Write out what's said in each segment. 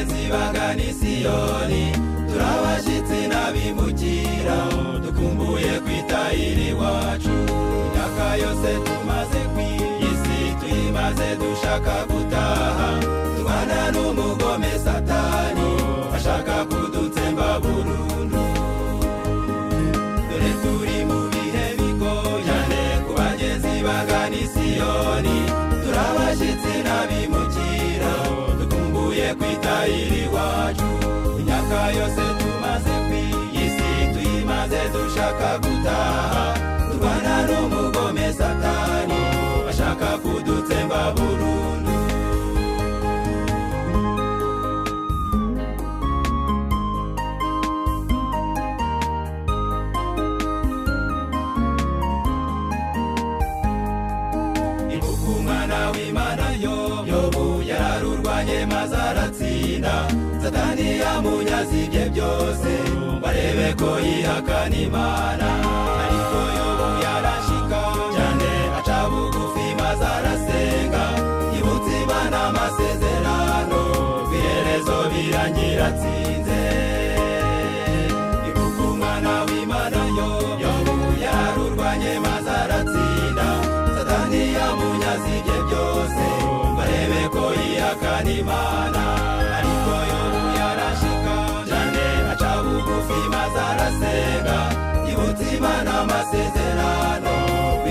bagenzi bagana Siyoni turabashitsi n'abimukira dukumbuye kwitahira iwacu imyaka yose tumaze kw'isi tuyimaze dushaka gutaha tubana n'umugome Satani ashaka kudutsemba burundu dore turi mu bihe bigoye ku bagenzi bagana Siyoni turabashitsi n'abimukira dukumbuye kwitahira iwacu imyaka yose tumaze kw'isi tuyimaze dushaka gutaha tubana n'umugome Satani ashaka kudutsemba burundu maze aratsinda Satani yamunyazibye byose barebe ko yihakana Imana ariko yobu yarashika cyane aca bugufi maze arasenga yibutse Imana amasezerano iherezo birangira atsinze ibuka umwana w'Imana yobu yarurwanye maze aratsinda Satani yamunyazibye byose barebe ko yihakana Imana ariko yobu yarashika cyane aca bugufi maze arasenga yibutse Imana amasezerano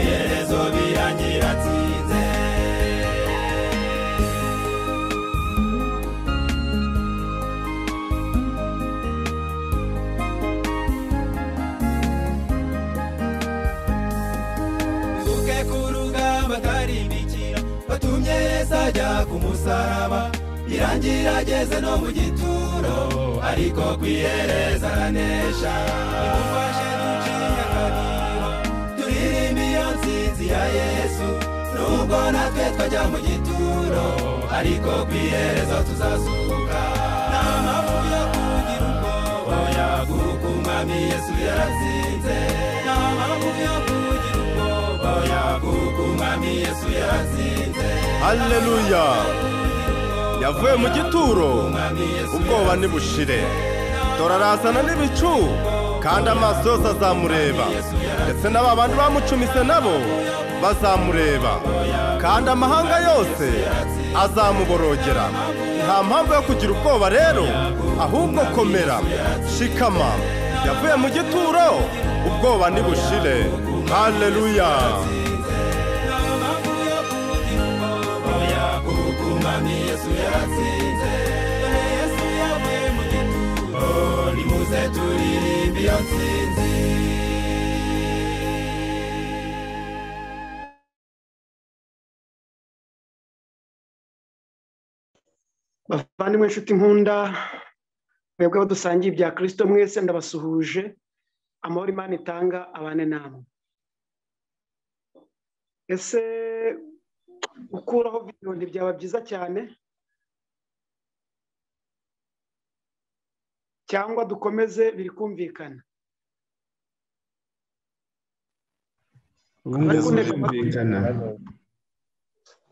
iherezo birangira atsinze duke ku rugamba atarimbikira batumye Yesu ajya ku musaraba irangira ageze no mu gituro ariko kwihereza aranesha imufashe duciye akadiho turirimba iyo ntsinzi ya Yesu nubwo natwe twajya mu gituro ariko kwihereza tuzazuka nta mpamvu yo kugira ubwoba kuko umwami Yesu yaratsinze nta mpamvu yo kugira ubwoba kuko umwami Yesu yaratsinze Haleluya yavuye mu gituro ubwoba nibushire dore arazana n'ibicu kandi amaso yose azamureba ndetse n'abandi bamucumise nabo bazamureba kandi amahanga yose azamuborogera nta mpamvu yo kugira ubwoba rero ahubwo komera shikama yavuye mu gituro ubwoba nibushire haleluya umwami Yesu yaratsinze Yesu yavuye mu gituro nimuze turirimba iyo ntsinzi bavandimwe inshuti nkunda mwebwe abo dusangiye ibya Kristo mwese ndabasuhuje amahoro Imana itanga abane namwe ese ukuraho video byaba byiza cyane cyangwa dukomeze biri kumvikana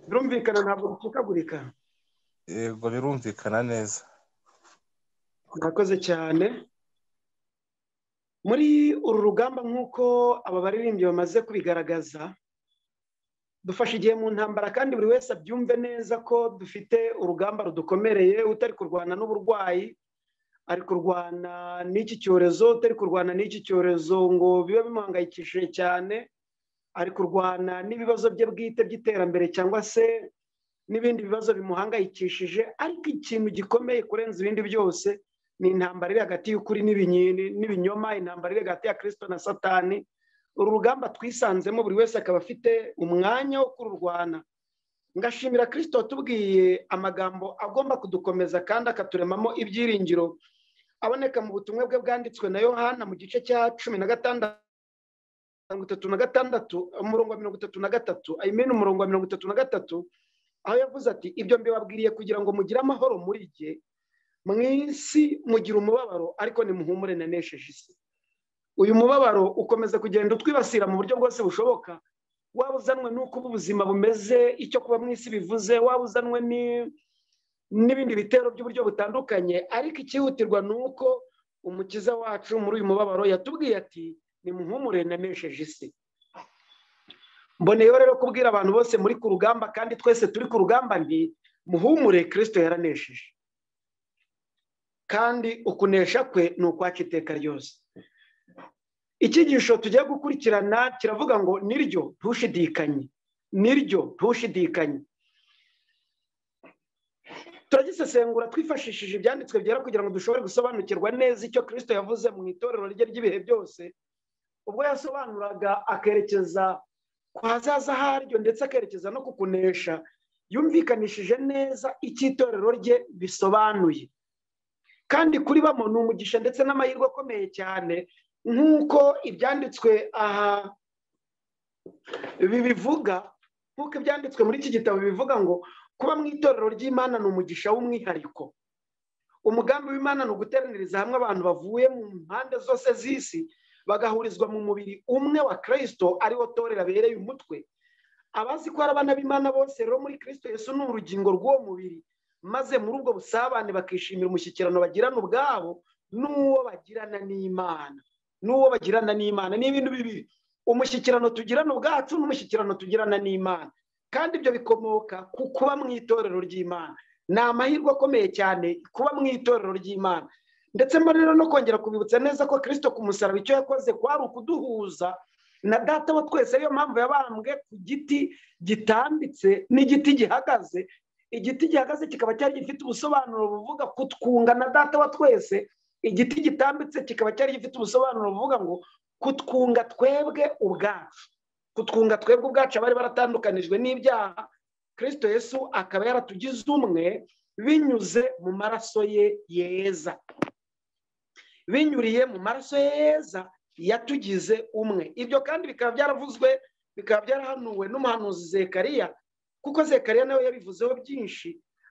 birumvikana ntabwo bicikagurika yego birumvikana neza murakoze cyane muri uru rugamba nk'uko aba baririmbyi bamaze kubigaragaza dufashe igihe mu ntambara kandi buri wese abyumve neza ko dufite urugamba rudukomereye utari kurwana n'uburwayi ari kurwana n'iki cyorezo utari kurwana n'iki cyorezo ngo bibe bimuhangayikishije cyane ari kurwana n'ibibazo bye bwite by'iterambere cyangwa se n'ibindi bibazo bimuhangayikishije ariko ikintu gikomeye kurenza ibindi byose ni intambara iri hagati y'ukuri n'ibinyoma intambara iri hagati ya Kristo na Satani uru rugamba twisanzemo buri wese akaba afite umwanya wo kururwana ngashimira Kristo watubwiye amagambo agomba kudukomeza kandi akaturemamo ibyiringiro aboneka mu butumwa bwe bwanditswe na Yohana mu gice cya 16 umurongo wa 33 umurongo wa 33 aho yavuze ati ibyo mbibabwiriye kugira ngo mugire amahoro muri jye mwisi mugira umubabaro ariko nimuhumure nanesheje isi uyu mubabaro ukomeza kugenda utwibasira mu buryo bwose bushoboka waba uzanwe n'uko ubuzima bumeze icyo kuba mwisi bivuze waba uzanwe n'ibindi bitero by'uburyo butandukanye, ariko ikihutirwa ni uko umukiza wacu muri uyu mubabaro yatubwiye ati nimuhumure nanesheje isi. Mboneyeho rero kubwira abantu bose muri ku rugamba, kandi twese turi ku rugamba, nti muhumure, Kristo yaranesheje, kandi ukunesha kwe ni ukwacu iteka ryose. Icyigisho tugiye gukurikirana kiravuga ngo niryo ntushidikanye, niryo ntushidikanye. Turagisesengura twifashishije ibyanditswe byera kugira ngo dushobore gusobanukirwa neza icyo Kristo yavuze mu itorero rye ry'ibihe byose, ubwo yasobanuraga akerekeza ku hazaza haryo ndetse akerekeza no kukunesha. Yumvikanishije neza icyo itorero rye bisobanuye, kandi kuri bamo ni umugisha ndetse n'amahirwe akomeye cyane, nk'uko ibyanditswe aha bibivuga, nk'uko ibyanditswe muri iki gitabo bivuga ngo kuba mu itorero ry'Imana ni umugisha w'umwihariko. Umugambi w'Imana ni uguteraniriza hamwe abantu bavuye mu mpande zose z'isi, bagahurizwa mu mubiri umwe wa Kristo, ariwo torero abereye umutwe. Abazi ko ari abana b'Imana bose rero muri Kristo Yesu ni urugingo rw'uwo mubiri, maze muri ubwo busabane bakishimira umushyikirano bagirana ubwabo n'uwo bagirana n'Imana. N'uwo bagirana n'Imana ni ibintu bibiri, umushyikirano tugirana ubwacu n'umushyikirano tugirana n'Imana, kandi ibyo bikomoka ku kuba mu itorero ry'Imana. Ni amahirwe akomeye cyane kuba mu itorero ry'Imana. Ndetse mbona rero no kongera kubibutsa neza ko Kristo ku musaraba icyo yakoze kwari ukuduhuza na Data wa twese. Ariyo mpamvu yabambwe ku giti gitambitse n'igiti gihagaze. Igiti gihagaze kikaba cyari gifite ubusobanuro buvuga kutwunga na Data wa twese, igiti gitambitse kikaba cyari gifite ubusobanuro buvuga ngo kutwunga twebwe ubwacu. Kutwunga twebwe ubwacu abari baratandukanijwe n'ibyaha, Kristo Yesu akaba yaratugize umwe binyuze mu maraso ye yeza. Binyuriye mu maraso ye yeza yatugize umwe. Ibyo kandi bikaba byaravuzwe, bikaba byarahanuwe n'umuhanuzi Zekariya, kuko Zekariya nawe yabivuzeho byinshi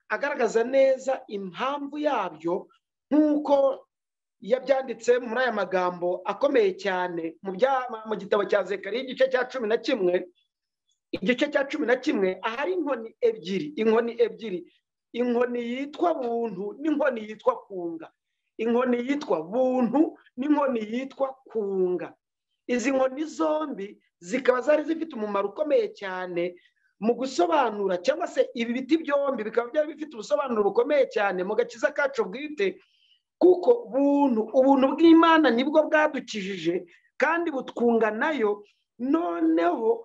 agaragaza neza impamvu yabyo, nk'uko yabyanditse muri aya magambo akomeye cyane mu gitabo cya Zekariya igice cya 11, igice cya 11, ahari inkoni ebyiri, inkoni yitwa buntu n'inkoni yitwa kunga. Inkoni yitwa buntu n'inkoni yitwa kunga. Izi nkoni zombi zikaba zari zifite umumaro ukomeye cyane mu gusobanura, cyangwa se ibi biti byombi bikaba byari bifite ubusobanuro bukomeye cyane mu gakiza kacu bwite, kuko ubuntu bw'Imana nibwo bwadukijije, kandi butwunga nayo, noneho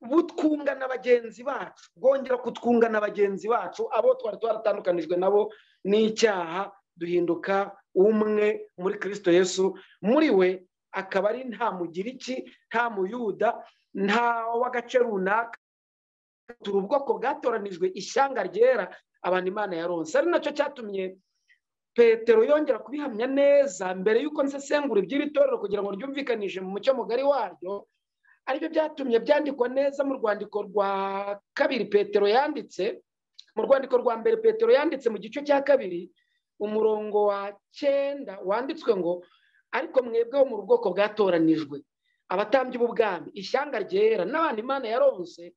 butwunga na bagenzi bacu, bwongera kutwunga na bagenzi bacu abo twari twaratandukanijwe nabo n'icyaha, duhinduka umwe muri Kristo Yesu. Muri we akaba ari nta mugiriki, nta muyuda, nta w'agace runaka, turi ubwoko bwatoranijwe, ishyanga ryera, abantu Imana yaronse. Ari nacyo cyatumye Petero yongera kubihamya neza mbere y'uko nsesengura iby'iri torero kugira ngo ryumvikanishe mu mucyo mugari waryo. Aribyo byatumye byandikwa neza mu rwandiko rwa kabiri Petero yanditse, mu rwandiko rwa mbere Petero yanditse mu gice cya 2 umurongo wa 9, wanditswe ngo ariko mwebweho mu bwoko bwatoranijwe, abatambyi b'ubwami, ishyanga ryera, n'abantu Imana yaronse,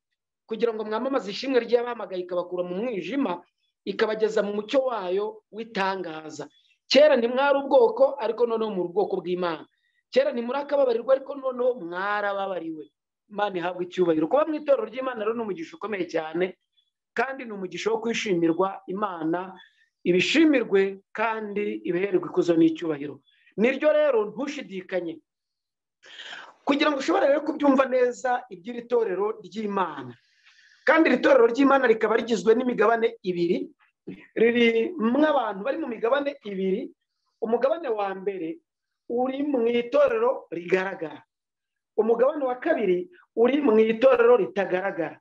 kugira ngo mwamamaze ishimwe ry'abahamagaye ikabakura mu mwijima ikabageza mu mucyo wayo w'itangaza. Kera ntimwari ubwoko, ariko noneho mu bwoko bw'Imana. Kera ntimurakababarirwa, ariko noneho mwarababariwe. Imana ihabwa icyubahiro. Kuba mu itorero ry'Imana rero ni umugisha ukomeye cyane, kandi ni umugisha wo kwishimirwa. Imana ibishimirwe kandi ibihererwe ikuzo n'icyubahiro. Niryo rero ntushidikanye. Kugira ngo ushobore rero kubyumva neza iby'iri torero ry'Imana, kandi iri torero ry'Imana rikaba rigizwe n'imigabane ibiri, ririmo abantu bari mu migabane ibiri. Umugabane wa mbere uri mu itorero rigaragara, umugabane wa kabiri uri mu itorero ritagaragara.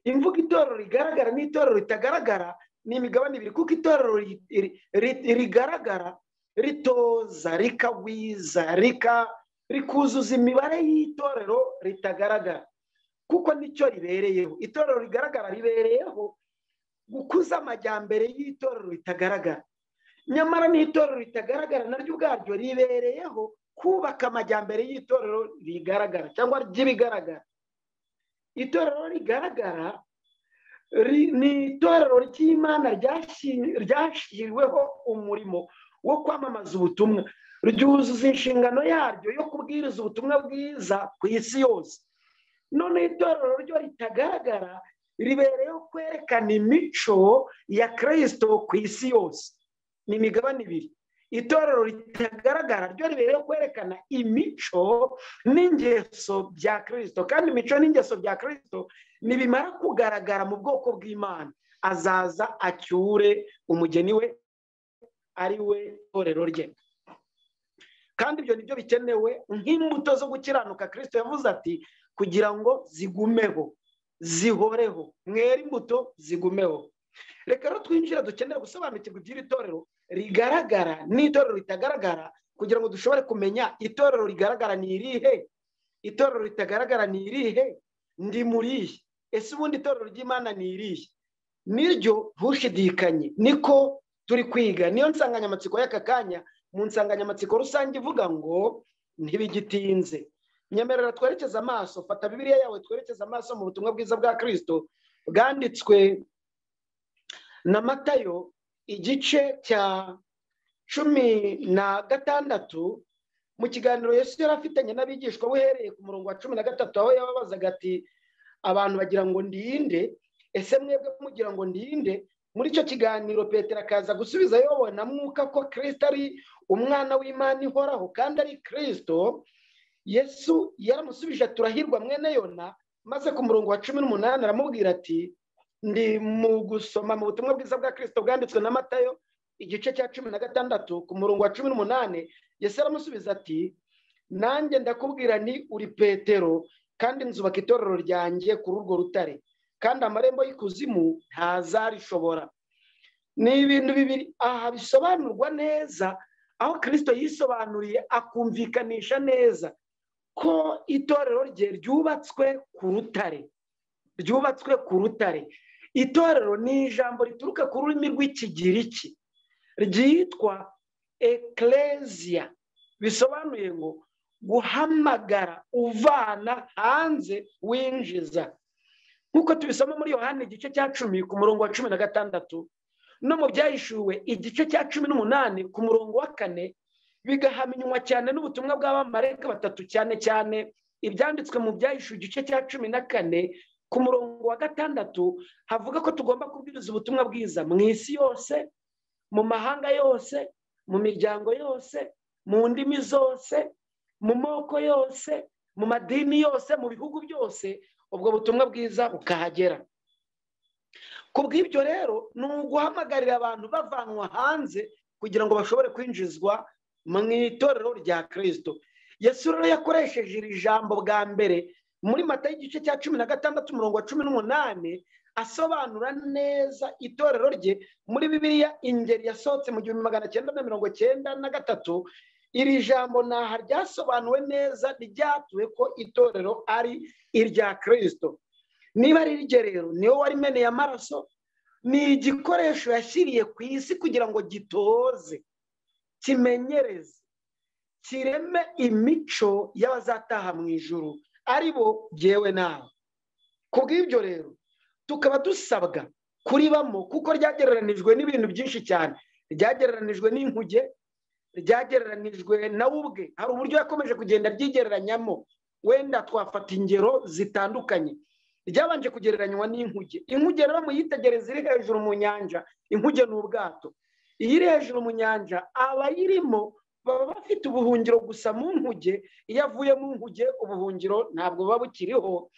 Imvuga itorero rigaragara n'itorero ritagaragara ni imigabane ibiri, kuko itorero rigaragara ritoza, rikagwiza, rikuzuza imibare y'itorero ritagaragara, kuko nicyo ribereyeho. Itorero rigaragara ribereyeho gukuza amajyambere y'itorero ritagaragara, nyamara n'itorero ritagaragara naryo ubwaryo ribereyeho kubaka amajyambere y'itorero rigaragara cyangwa ry'ibigaragara. Itorero rigaragara ni itorero ry'Imana ryashyiriweho umurimo wo kwamamaza ubutumwa, ryuzuza inshingano yaryo yo kubwiriza ubutumwa bwiza ku isi yose. None itorero ryo ritagaragara ribereyeho kwerekana imico ya Kristo ku isi yose. Ni imigabane ibiri. Itorero ritagaragara ryo ribereyeho kwerekana imico n'ingeso bya Kristo, kandi imico n'ingeso bya Kristo nibimara kugaragara mu bwoko bw'Imana, azaza acyure umugeni we ari we itorero rye. Kandi ibyo nibyo bikenewe nk'imbuto zo gukiranuka. Kristo yavuze ati kugira ngo zigumeho, zihoreho, mwere imbuto zigumeho. Reka rero twinjira, dukeneye gusobanukirwa iby'iri torero rigaragara n'itorero ritagaragara, kugira ngo dushobore kumenya itorero rigaragara ni irihe, itorero ritagaragara ni irihe, ndi murihe. Ese ubundi itorero ry'Imana ni irihe? Niryo Ntushidikanye niko turi kwiga. Niyo nsanganyamatsiko y'aka kanya, mu nsanganyamatsiko rusange ivuga ngo ntibigitinze. Nyemerera twerekeza amaso, fata Bibiliya yawe twerekeza amaso mu butumwa bwiza bwa Kristo bwanditswe na Matayo igice cya 16 mu kiganiro Yesu yari afitanye n'abigishwa uhereye ku murongo wa 13, aho yababazaga ati abantu bagira ngo ndinde, ese mwebwe mugira ngo ndinde? Muri icyo kiganiro Petero akaza gusubiza yobona mwuka ko Kristo ari umwana w'Imana ihoraho kandi ari Kristo. Yesu yaramusubije turahirwa mwene Yona, maze ku murongo wa 18 aramubwira ati ndi mu gusoma mu butumwa bwiza bwa Kristo bwanditswe na Matayo igice cya 16 ku murongo wa 18. Yesu aramusubiza ati nanjye ndakubwira ni uri Petero, kandi nzubaka itorero ryanjye kuri urwo rutare, kandi amarembo y'ikuzimu ntazarishobora. Ni ibintu bibiri aha bisobanurwa neza, aho Kristo yisobanuriye akumvikanisha neza ko itorero rye ryubatswe ku rutare, ryubatswe ku rutare. Itorero ni ijambo rituruka ku rurimi rw'Ikigiriki ryitwa ecclesia, bisobanuye ngo guhamagara, uvana hanze winjiza. Nkuko tubisoma muri Yohana igice cya 10 ku murongo wa 16, no mu Byahishuwe igice cya 18 ku murongo wa 4, bigahamywa cyane n'ubutumwa bw'abamarayika batatu, cyane cyane ibyanditswe mu Byahishuwe igice cya 14 ku murongo wa 6, havuga ko tugomba kubwiriza ubutumwa bwiza mu isi yose, mu mahanga yose, mu miryango yose, mu ndimi zose, mu moko yose, mu madini yose, mu bihugu byose, ubwo butumwa bwiza bukahagera. Kubw'ibyo rero ni uguhamagarira abantu bavanwa hanze kugira ngo bashobore kwinjizwa mu itorero rya Kristo. Yesu rero yakoresheje iri jambo bwa mbere muri Matayo igice cya 16 umurongo wa 18, asobanura neza itorero rye. Muri Bibiliya ingeri yasohotse mu 1993, iri jambo naha ryasobanuwe neza, ryatuwe ko itorero ari irya Kristo. Niba ari irye rero niwe warimeneye amaraso, ni igikoresho yashyiriye ku isi kugira ngo gitoze, kimenyereze, kireme imico y'abazataha mu ijuru, ari bo jyewe nawe. Kubw'ibyo rero tukaba dusabwa kuribamo, kuko ryagereranijwe n'ibintu byinshi cyane. Ryagereranijwe n'inkuge, ryagereranijwe nawe ubwe. Hari uburyo yakomeje kugenda ryigereranyamo, wenda twafata ingero zitandukanye. Ryabanje kugereranywa n'inkuge. Inkuge rero muyitegereze iri hejuru mu nyanja. Inkuge ni ubwato. Iyo iri hejuru mu nyanja, abayirimo baba bafite ubuhungiro gusa mu nkuge. Iyo avuye mu nkuge, ubuhungiro ntabwo buba bukiriho,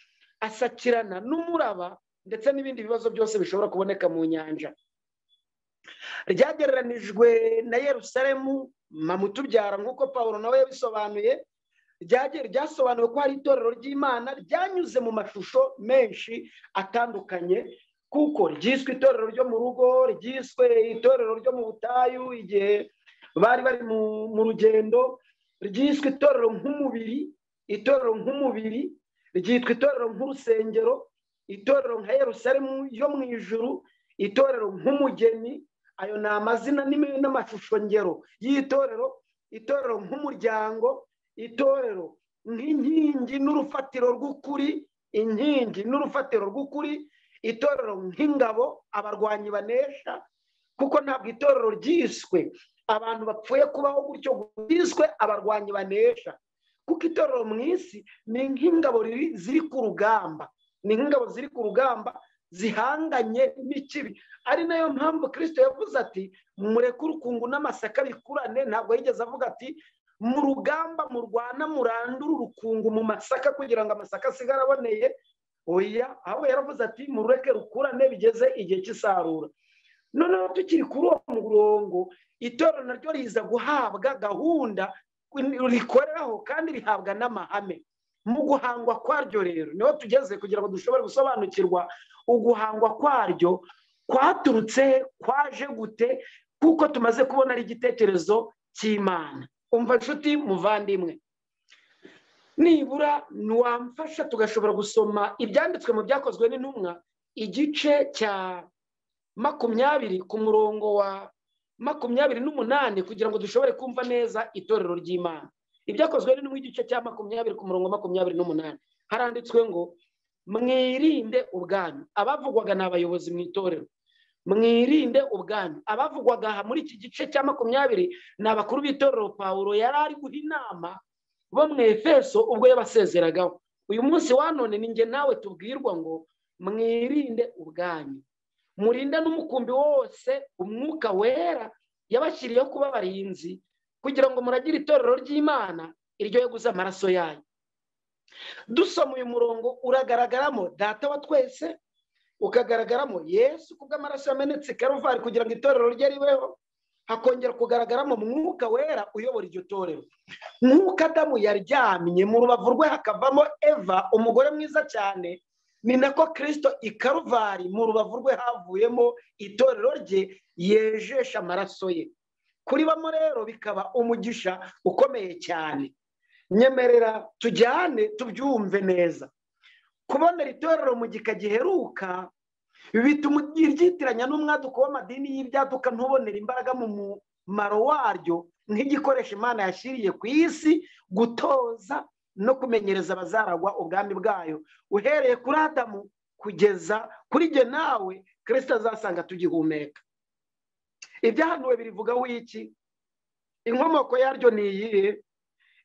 asakirana n'umuraba ndetse n'ibindi bibazo byose bishobora kuboneka mu nyanja. Ryagereranijwe na Yerusalemu, mamutubyara, nk'uko Pawulo nawe yabisobanuye. Ryasobanuwe ko hari itorero ry'Imana ryanyuze mu mashusho menshi atandukanye, kuko ryiswe itorero ryo mu rugo, ryiswe itorero ryo mu butayu igihe bari mu rugendo, ryiswe itorero nk'umubiri, itorero nk'umubiri, ryitwa itorero nk'urusengero, itorero nka Yerusalemu yo mu ijuru, itorero nk'umugeni. Ayo ni amazina n'amashusho ngero y'itorero. Itorero nk'umuryango, itorero nk'inkingi n'urufatiro rw'ukuri, inkingi n'urufatiro rw'ukuri, itorero nk'ingabo abarwanyi banesha, kuko ntabwo itorero ryiswe abantu bapfuye kubaho gutyo, ryiswe abarwanyi banesha, kuko itorero mu isi ni nk'ingabo ziri ku rugamba, ni nk'ingabo ziri ku rugamba zihanganye n'ikibi. Ari nayo mpamvu Kristo yavuze ati mureke urukungu n'amasaka bikurane. Ntabwo yigeze avuga ati mu rugamba murwana murandura urukungu mu masaka kugira ngo amasaka asigare aboneye. Oya, ahubwo yaravuze ati mureke rukurane bigeze igihe cy'isarura. Noneho tukiri kuri uwo murongo, itorero naryo riza guhabwa gahunda rikoreraho kandi rihabwa n'amahame. Mu guhangwa kwaryo rero niho tugeze kugira ngo dushobore gusobanukirwa uguhangwa kwaryo kwaturutse kwaje gute, kuko tumaze kubona ari igitekerezo cy'Imana. Umva nshuti muvandimwe, nibura ntiwamfasha tugashobora gusoma ibyanditswe mu byakozwe n'intumwa igice cya 20 ku murongo wa 28 kugira ngo dushobore kumva neza itorero ry'Imana. Ibyakozwe n'intumwa igice cya 20 ku murongo wa 28 haranditswe ngo mwirinde ubwanyu. Abavugwaga n'abayobozi mu itorero. Mwirinde ubwanyu. Abavugwaga muri iki gice cya 20 ni abakuru b'itorero Pawulo yari ari guha inama bo mu Efeso ubwo yabasezeragaho. Uyu munsi wa none ni nge nawe tubwirwa ngo mwirinde ubwanyu, murinde n'umukumbi wose umwuka wera yabashyiriyeho kuba abarinzi, kugira ngo muragire itorero ry'Imana iryo yaguze amaraso yayo. Dusoma uyu murongo uragaragaramo data wa twese, ukagaragaramo Yesu kubw'amaraso yamenetse Karuvari kugira ngo itorero rye ribeho, hakongera kugaragaramo mwuka wera uyobora iryo torero. Mwuka Adamu yaryamye mu rubavu rwe hakavamo Eva umugore mwiza cyane, ni nako Kristo i Karuvari mu rubavu rwe havuyemo itorero rye yejesha amaraso ye. Kuri bamo rero bikaba umugisha ukomeye cyane. Nyemerera tujyane tubyumve neza. Kubonera itorero mu gika giheruka bituma ryitiranya n'umwaduko w'amadini y'ibyaduka, ntubonera imbaraga mu mumaro waryo nk'igikoresho Imana yashyiriye ku isi gutoza no kumenyereza abazaragwa ubwami bwayo, uhereye kuri Adamu kugeza kuri jye nawe Kristo azasanga tugihumeka. Ibyahanuwe birivugaho iki? Inkomoko yaryo ni iyihe?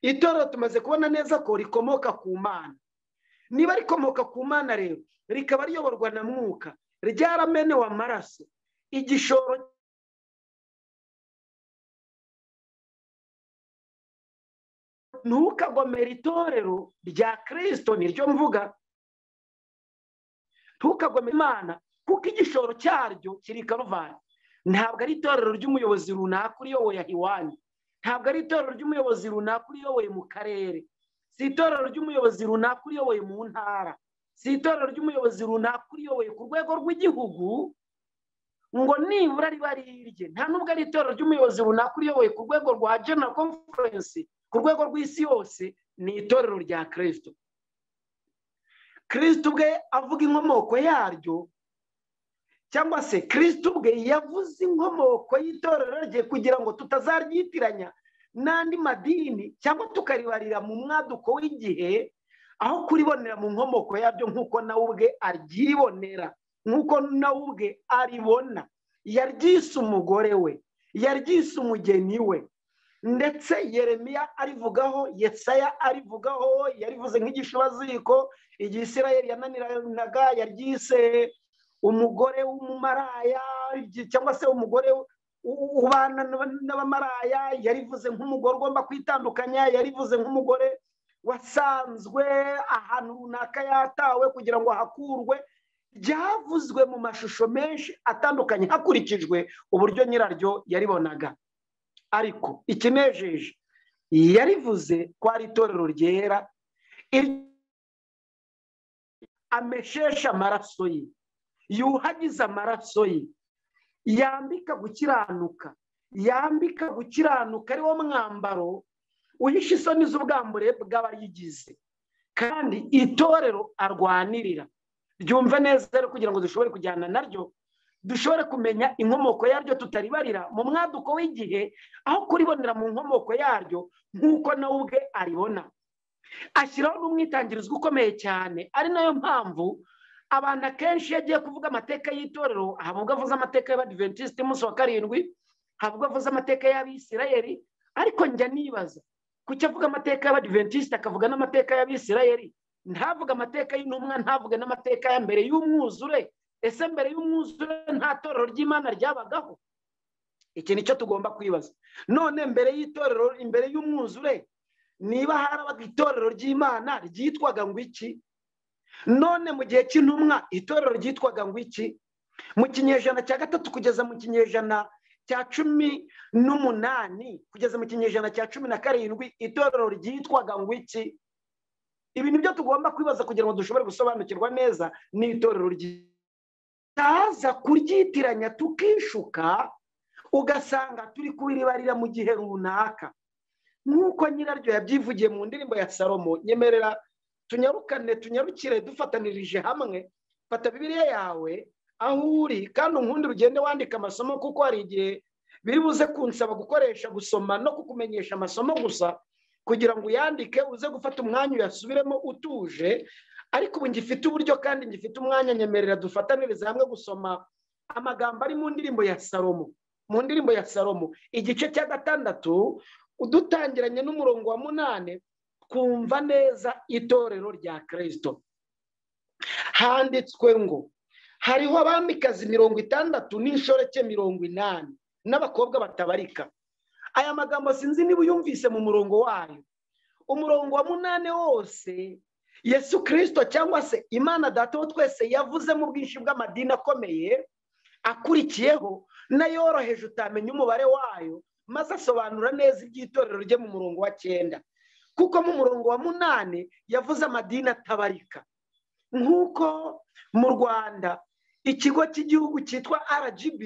Itorero tumaze kubona neza ko rikomoka ku Mana. Niba rikomoka ku Mana rero rikaba riyoborwa na mwuka, ryaramenewe amaraso, igishoro ntukagomera itorero rya Kristo, niryo mvuga. Ntukagomera Imana kuko igishoro cyaryo kiri Karuvari. Ntabwo ari itorero ry'umuyobozi runaka uriyoboye iwanyu, ntabwo ari itorero ry'umuyobozi runaka uriyoboye mu karere, si itorero ry'umuyobozi runaka uriyoboye mu ntara, si itorero ry'umuyobozi runaka uriyoboye ku rwego rw'igihugu ngo nibura riba rirye, nta nubwo ari itorero ry'umuyobozi runaka uriyoboye ku rwego rwa General Conference, ku rwego rw'isi yose. Ni itorero rya Kristo. Kristo ubwe avuga inkomoko yaryo, cyangwa se Kristo ubwe yavuze inkomoko y'itorero rye kugira ngo tutazaryitiranya n'andi madini cyangwa tukaribarira mu mwaduko w'igihe, aho kuribonera mu nkomoko yaryo nk'uko nawe ubwe aryibonera, nk'uko nawe ubwe aribona. Yaryise umugore we, yaryise umugeni we, ndetse Yeremiya arivugaho, Yesaya arivugaho, yarivuze nk'igishubaziko. Igihe Isirayeli yananiranaga yaryise umugore w'umumaraya, cyangwa se umugore ubana n'abamaraya, yarivuze nk'umugore ugomba kwitandukanya, yarivuze nk'umugore wasanzwe ahantu runaka yatawe kugira ngo hakurwe. Byavuzwe mu mashusho menshi atandukanye hakurikijwe uburyo nyiraryo yaribonaga. Ariko ikinejeje yarivuze ko ari itorero ryera, ameshesha amaraso ye, yuhagiza amaraso ye, yambika gukiranuka, yambika gukiranuka ari wo mwambaro uhisha isoni z'ubwambure bw'abayigize, kandi itorero arwanirira. Ryumve neza rero kugira ngo dushobore kujyana naryo, dushobore kumenya inkomoko yaryo tutaribarira mu mwaduko w'igihe, aho kuribonera mu nkomoko yaryo nk'uko nawe ubwe aribona. Ashyiraho n'umwitangirizwa ukomeye cyane, ari nayo mpamvu abantu akenshi yagiye kuvuga amateka y'itorero havuga avuze amateka y'abadiventiste umunsi wa karindwi, havuga avuze amateka y'abisirayeli, ariko njya nibaza kuki avuga amateka y'abadiventiste akavuga n'amateka y'abisirayeli, ntavuga amateka y'intumwa, ntavuga n'amateka ya mbere y'umwuzure. Ese mbere y'umwuzure nta torero ry'Imana ryabagaho? Iki nicyo tugomba kwibaza. None mbere y'itorero, imbere y'umwuzure, niba harabaga itorero ry'Imana ryitwaga ngo iki? None mu gihe cy'intumwa itorero ryitwaga ngo iki? Mu kinyejana cya gatatu kugeza mu kinyejana cya 18 kugeza mu kinyejana cya 17 itorero ryitwaga ngo iki? Ibi nibyo tugomba kwibaza kugira ngo dushobore gusobanukirwa neza n'itorero taza kuryitiranya tukishuka, ugasanga turi kubiribarira mu gihe runaka. Nk'uko nyiraryo yabyivugiye mu ndirimbo ya Salomo. Nyemerera tunyarukire dufatanirije hamwe. Fata Bibiliya yawe aho uri kandi unkundi ugende wandika amasomo, kuko hari igihe biri buze kunsaba gukoresha gusoma no kukumenyesha amasomo gusa kugira ngo uyandike uze gufata umwanya uyasubiremo utuje. Ariko ubu ngifite uburyo kandi ngifite umwanya, nyemerera dufatanirize hamwe gusoma amagambo ari mu ndirimbo ya Salomo. Mu ndirimbo ya Salomo igice cya 6 udutangiranye n'umurongo wa 8 kumva neza itorero rya Kristo. Handitswe ngo hariho abamikazi 60 n'inshoreke 80 n'abakobwa batabarika. Aya magambo sinzi niba uyumvise mu murongo wayo. Umurongo wa 8 wose Yesu Kristo cyangwa se Imana Data wa twese yavuze mu bwinshi bw'amadini akomeye akurikiyeho nayoroheje utamenya umubare wayo, maze asobanura neza iby'itorero rye mu murongo wa 9. Kuko mu murongo wa 8 yavuze amadini atabarika. Nk'uko mu Rwanda ikigo cy'igihugu cyitwa RGB,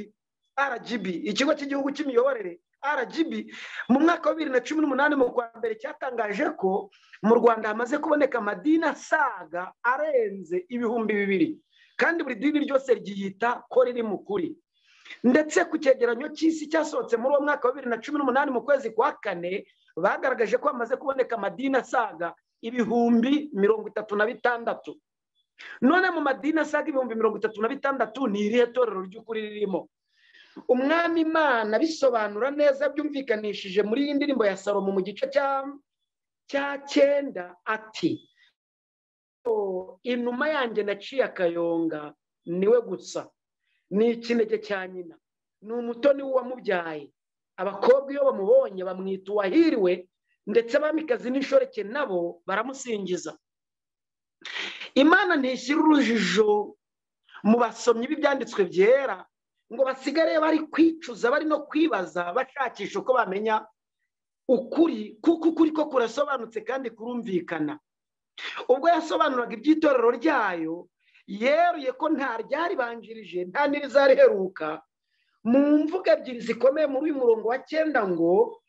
ikigo cy'igihugu cy'imiyoborere RGB, mu mwaka wa 2018 mu kwa mbere cyatangaje ko mu Rwanda hamaze kuboneka amadini asaga arenze 2,000, kandi buri dini ryose ryiyita ko riri mu kuri. Ndetse ku cyegeranyo cy'isi cyasohotse muri uwo mwaka wa 2018 mu kwezi kwa 4 bagaragaje ko hamaze kuboneka amadini asaga 36,000. None mu madini asaga 36,000 ni irihe torero ry'ukuri ririmo? Umwami Imana bisobanura neza byumvikanishije muri iyi ndirimbo ya Salomo mu gice cya 9 ati, inuma yanjye naciye akayonga niwe gusa, ni ikinege cya nyina, ni umutoni w'uwamubyaye. Abakobwa iyo bamubonye bamwita Uwahiriwe, ndetse abamikazi n'inshoreke nabo baramusingiza. Imana ntishyira urujijo mu basomyi b'ibyanditswe byera ngo basigare bari kwicuza, bari no kwibaza bashakisha uko bamenya ukuri, kuko ukuri ko kurasobanutse kandi kurumvikana. Ubwo yasobanuraga iby'itorero ryayo yeruye ko nta ryaribanjirije nta n'irizariheruka, mu mvuga ebyiri zikomeye muri uyu murongo wa 9 ngo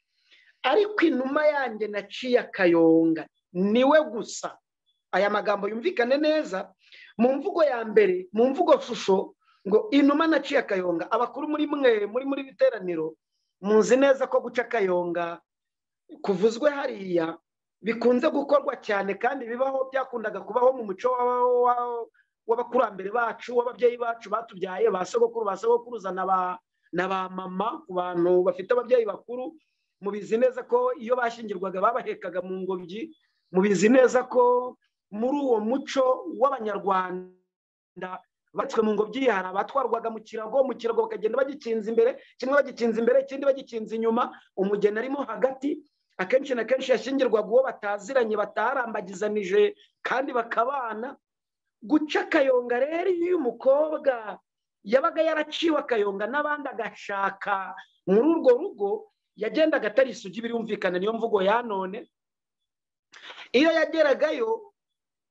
ariko inuma yanjye naciye akayonga niwe gusa. Aya magambo yumvikane neza mu mvugo ya mbere, mu mvugo shusho ngo inuma naciye akayonga. Abakuru muri biteraniro muzi neza ko guca akayonga kuvuzwe hariya bikunze gukorwa cyane kandi bibaho, byakundaga kubaho mu muco w'abakurambere bacu, w'ababyeyi bacu batubyaye, ba sogokuruza na ba mama. Ku bantu bafite ababyeyi bakuru mubizi neza ko iyo bashingirwaga babahekaga mu ngobyi. Mubizi neza ko muri uwo muco w'Abanyarwanda batswe mu ngobyi hari abatwarwaga mu kirago bakagenda bagikinza imbere, kimwe bagikinza imbere ikindi bagikinza inyuma, umugeni arimo hagati. Akenshi na kenshi yashingirwaga uwo bataziranye batarambagizanije kandi bakabana. Guca akayonga rero iyo umukobwa yabaga yaraciwe akayonga n'abandi agashaka muri urwo rugo, yagendaga atari isugi, birumvikana niyo mvugo ya none. Iyo yageragayo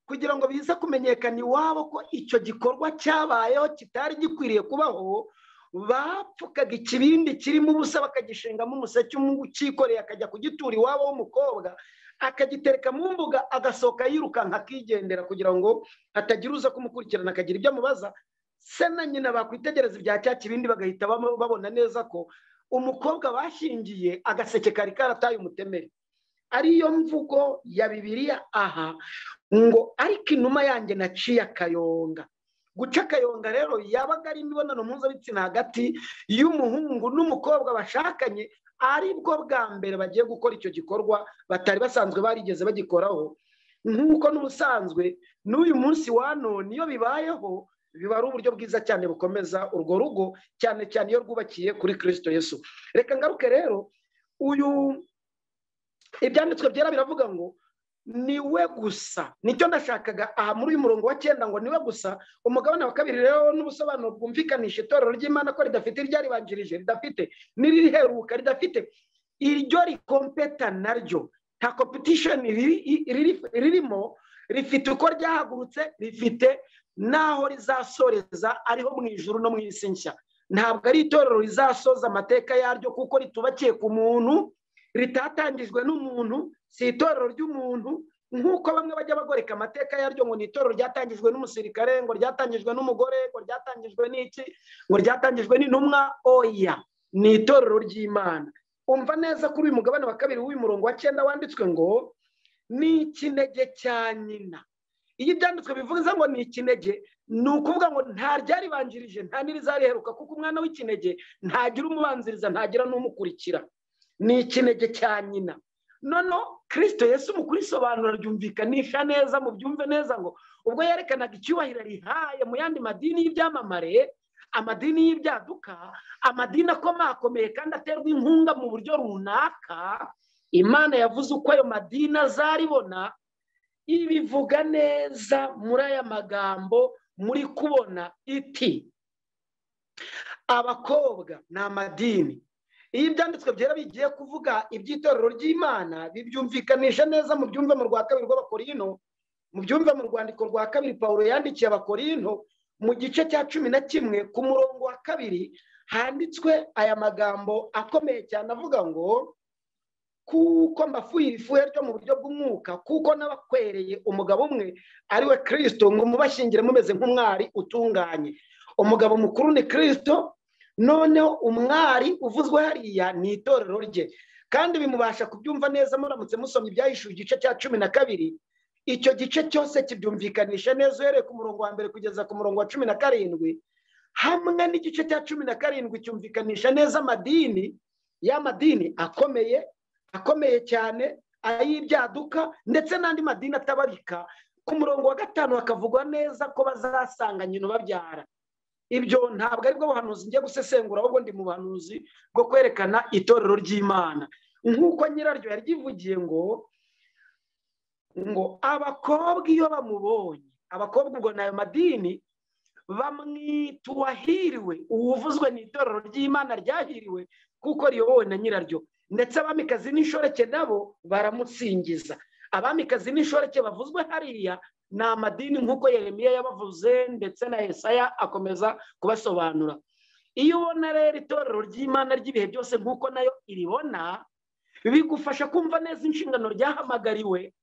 kugira ngo bize kumenyekana iwabo ko icyo gikorwa cyabayeho kitari gikwiriye kubaho, bapfukaga ikibindi kirimo ubusa bakagishengamo umuseke ucikoreye akajya kugitura iwabo w'umukobwa, akagitereka mu mbuga, agasohoka yirukanka akigendera kugira ngo hatagira uza kumukurikirana akagira ibyo amubaza. Se na nyina bakwitegereza ibya cya kibindi bagahita babona neza ko umukobwa bashingiye agaseke kari karataye umutemeri. Ariyo mvugo ya Bibiliya aha ngo ariko inuma yanjye naciye akayonga. guca akayonga rero yabaga ari imibonano mpuzabitsina hagati y'umuhungu n'umukobwa bashakanye, ari bwo bwa mbere bagiye gukora icyo gikorwa batari basanzwe barigeze bagikoraho. Nk'uko n'ubusanzwe n'uyu munsi wa none iyo bibayeho biba ari uburyo bwiza cyane bukomeza urwo rugo, cyane cyane iyo rwubakiye kuri Kristo Yesu. Reka ngaruke rero, ibyanditswe byera biravuga ngo niwe gusa. Nicyo ndashakaga aha muri uyu murongo wa 9 ngo niwe gusa. Umugabane wa kabiri rero n'ubusobanuro bwumvikanisha itorero ry'Imana ko ridafite iryaribanjirije, ridafite n'iriheruka, ridafite iryo rikompeta naryo, nta competition ririmo, rifite uko ryahagurutse, rifite naho rizasoreza ariho mu ijuru no mu isi nshya. Ntabwo ari itorero rizasoza amateka yaryo kuko ritubakiye ku muntu, ritatangijwe n'umuntu, si itorero ry'umuntu nk'uko bamwe bajya bagoreka amateka yaryo ngo ni itorero ryatangijwe n'umusirikare, ngo ryatangijwe n'umugore, ngo ryatangijwe n'iki, ngo ryatangijwe n'intumwa. Oya, ni itorero ry'Imana. Umva neza kuri uyu mugabane wa kabiri w'uyu murongo wa 9 wanditswe ngo ni ikinege cya nyina. Iyo ibyanditswe bivuze ngo ni ikinege, ni ukuvuga ngo nta ryaribanjirije, nta n'irizariheruka, kuko umwana w'ikinege ntagira umubanziriza, ntagira n'umukurikira. Ni ikinege cya nyina. Nono Kristo Yesu mu kurisobanura ryumvikanisha neza, mu byumve neza ngo ubwo yerekanaga icyubahiro rihaye mu yandi madini y'ibyamamare, amadini y'ibyaduka, amadini akomakomeye kandi aterwa inkunga mu buryo runaka, Imana yavuze uko ayo madini azaribona. Ibivuga neza muri aya magambo muri kubona iti abakobwa ni amadini. Iyo ibyanditswe byera bigiye kuvuga iby'itorero ry'Imana bibyumvikanisha neza mu byumve mu rwa kabiri rw'Abakorinto, mu byumve mu rwandiko rwa kabiri Pawulo yandikiye Abakorinto mu gice cya 11 ku murongo wa 2 handitswe aya magambo akomeye cyane avuga ngo kuko mbafuye ifuhe ryo mu buryo bw'umwuka, kuko n'abakwereye umugabo umwe ari we Kristo, ngo mubashyingire mumeze nk'umwari utunganye. Umugabo mukuru ni Kristo, noneho umwari uvuzwe hariya ni itorero rye. Kandi bimubasha kubyumva neza muramutse musomye ibyahishuwe igice cya 12. Icyo gice cyose kibyumvikanisha neza uhereye ku murongo wa 1 kugeza ku murongo wa 17, hamwe n'igice cya 17 cyumvikanisha neza amadini, y'amadini akomeye cyane, ay'ibyaduka ndetse n'andi madini atabarika. Ku murongo wa 5 hakavugwa neza ko bazasanga nyina babyara. Ibyo ntabwo ari bwo buhanuzi ngiye gusesengura, ahubwo ndi mu buhanuzi bwo kwerekana itorero ry'Imana. Nk'uko nyiraryo yaryivugiye ngo abakobwa iyo bamubonye, abakobwa ubwo nayo madini, bamwita Uwahiriwe. Uwuvuzwe ni itorero ry'Imana ryahiriwe kuko riyobowe na nyiraryo. Ndetse abamikazi n'inshoreke nabo baramusingiza. Abamikazi n'inshoreke bavuzwe hariya ni amadini nk'uko Yeremiya yabavuze, ndetse na Yesaya akomeza kubasobanura. Iyo ubona rero itorero ry'Imana ry'ibihe byose nk'uko nayo iribona, bigufasha kumva neza inshingano ryahamagariwe,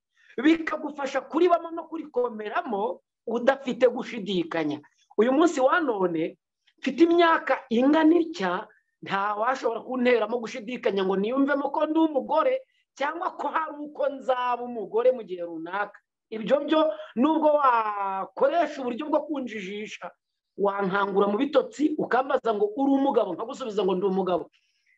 bikagufasha kuribamo no kurikomeramo udafite gushidikanya. Uyu munsi wa none mfite imyaka ingana itya, nta washobora kunteramo gushidikanya ngo niyumvemo ko ndi umugore cyangwa ko hari uko nzaba umugore mu gihe runaka. Ibyo byo nubwo wakoresha uburyo bwo kunjijisha, wankangura mu bitotsi ukambaza ngo uri umugabo, nkagusubiza ngo ndi umugabo.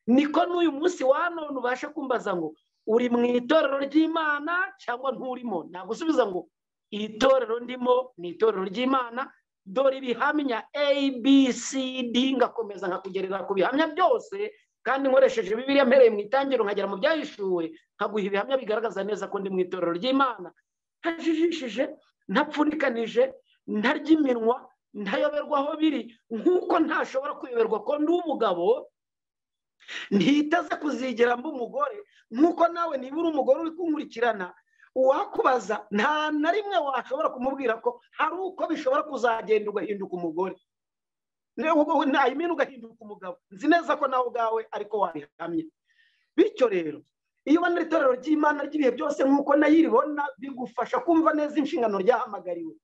Niko n'uyu munsi wa none ubasha kumbaza ngo uri mu itorero ry'Imana cyangwa nturimo, nagusubiza ngo itorero ndimo ni itorero ry'Imana. Dore ibihamya ABCD, ngakomeza nkakugerera ku bihamya byose, kandi nkoresheje Bibiliya mpereye mu itangiro nkagera mu byahishuwe, nkaguha ibihamya bigaragaza neza ko ndi mu itorero ry'Imana, ntajijishije, ntapfunikanije, ntarya iminwa, ntayoberwa aho biri. Nk'uko ntashobora kuyoberwa ko ndi umugabo, ntitaze kuzigera mba umugore, nk'uko nawe niba uri umugore uri kunkurikirana, uwakubaza nta na rimwe washobora kumubwira ko hari uko bishobora kuzagenda ugahinduka umugore, ugahinduka umugabo. Nzi neza ko nawe ubwawe ariko wabihamye. Bityo rero iyo ubona itorero ry'Imana ry'ibihe byose nk'uko nayo iribona, bigufasha kumva neza inshingano ryahamagariwe.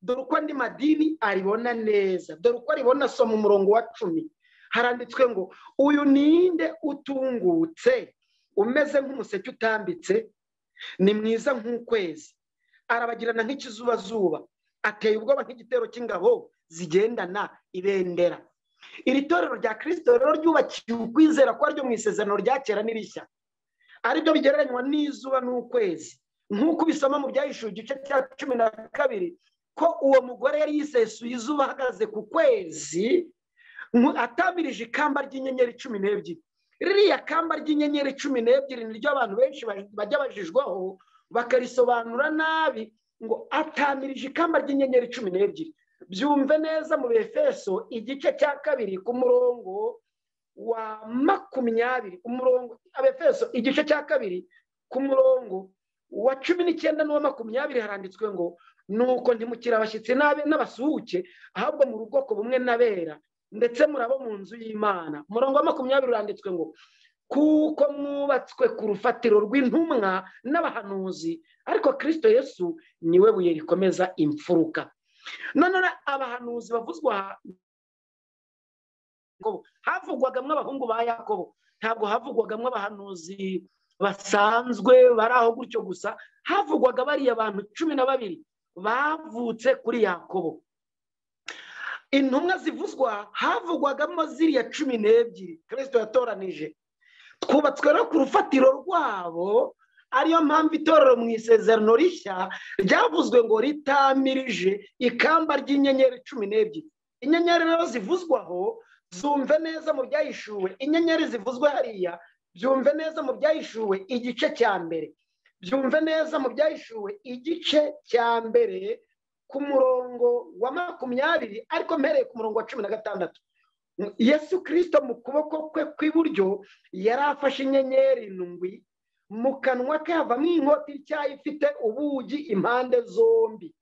Dore uko andi madini aribona neza, dore uko aribona. Soma umurongo wa 10, haranditswe ngo uyu ninde utungutse, umeze nk'umuseke utambitse, ni mwiza nk'ukwezi, arabagirana nk'ikizubazuba, ateye ubwoba nk'igitero cy'ingabo zigendana ibendera. Iri torero rya Kristo rero ryubakiye ukwizera kwa ryo mu isezerano rya kera n'irishya, aribyo bigereranywa n'izuba n'ukwezi, nk'uko bisoma mu Byahishuwe igice cya 12 ko uwo mugore yari yisesuye izuba ahagaze ku kwezi, atamirije ikamba ry'inyenyeri 12. Ririya kamba ry'inyenyeri 12 niryo abantu benshi bajya bajijwaho bakarisobanura nabi ngo atamirije ikamba ry'inyenyeri 12. Byumve neza mu Efeso igice cya 2 ku murongo wa 20, umurongo Efeso igice cya 2 ku murongo wa 19 n'uwa 20 haranditswe ngo nuko ntimukira abashyitsi n'abasuhuke, ahubwo mu rugoko bumwe n'abera, ndetse murabo mu nzu y'Imana. Umurongo wa 20 uranditswe ngo kuko mwubatswe ku rufatiro rw'intumwa n'abahanuzi, ariko Kristo Yesu niwe buye rikomeza imfuruka. None abahanuzi bavuzwa havugwagamwe abahungu ba Yakobo, ntabwo havugwagamwe abahanuzi basanzwe bari aho gutyo gusa, havugwaga bariya abantu 12 bavutse kuri Yakobo. Intumwa zivuzwa havugwagamo ziriya 12 Kristo yatoranije. Twubatswe no ku rufatiro rwabo, ariyo mpamvu itorero mu isezerano rishya ryavuzwe ngo ritamirije ikamba ry'inyenyeri 12. Inyenyeri rero zivuzwaho zumve neza mu Byahishuwe, inyenyeri zivuzwe hariya byumve neza mu Byahishuwe igice cya mbere, byumve neza mu Byahishuwe igice cya mbere ku murongo wa 20, ariko mpereye ku murongo wa 16. Yesu Kristo mu kuboko kwe kw'iburyo yari afashe inyenyeri 7, mu kanwa ke havamo inkota ityaye ifite ubugi impande zombi.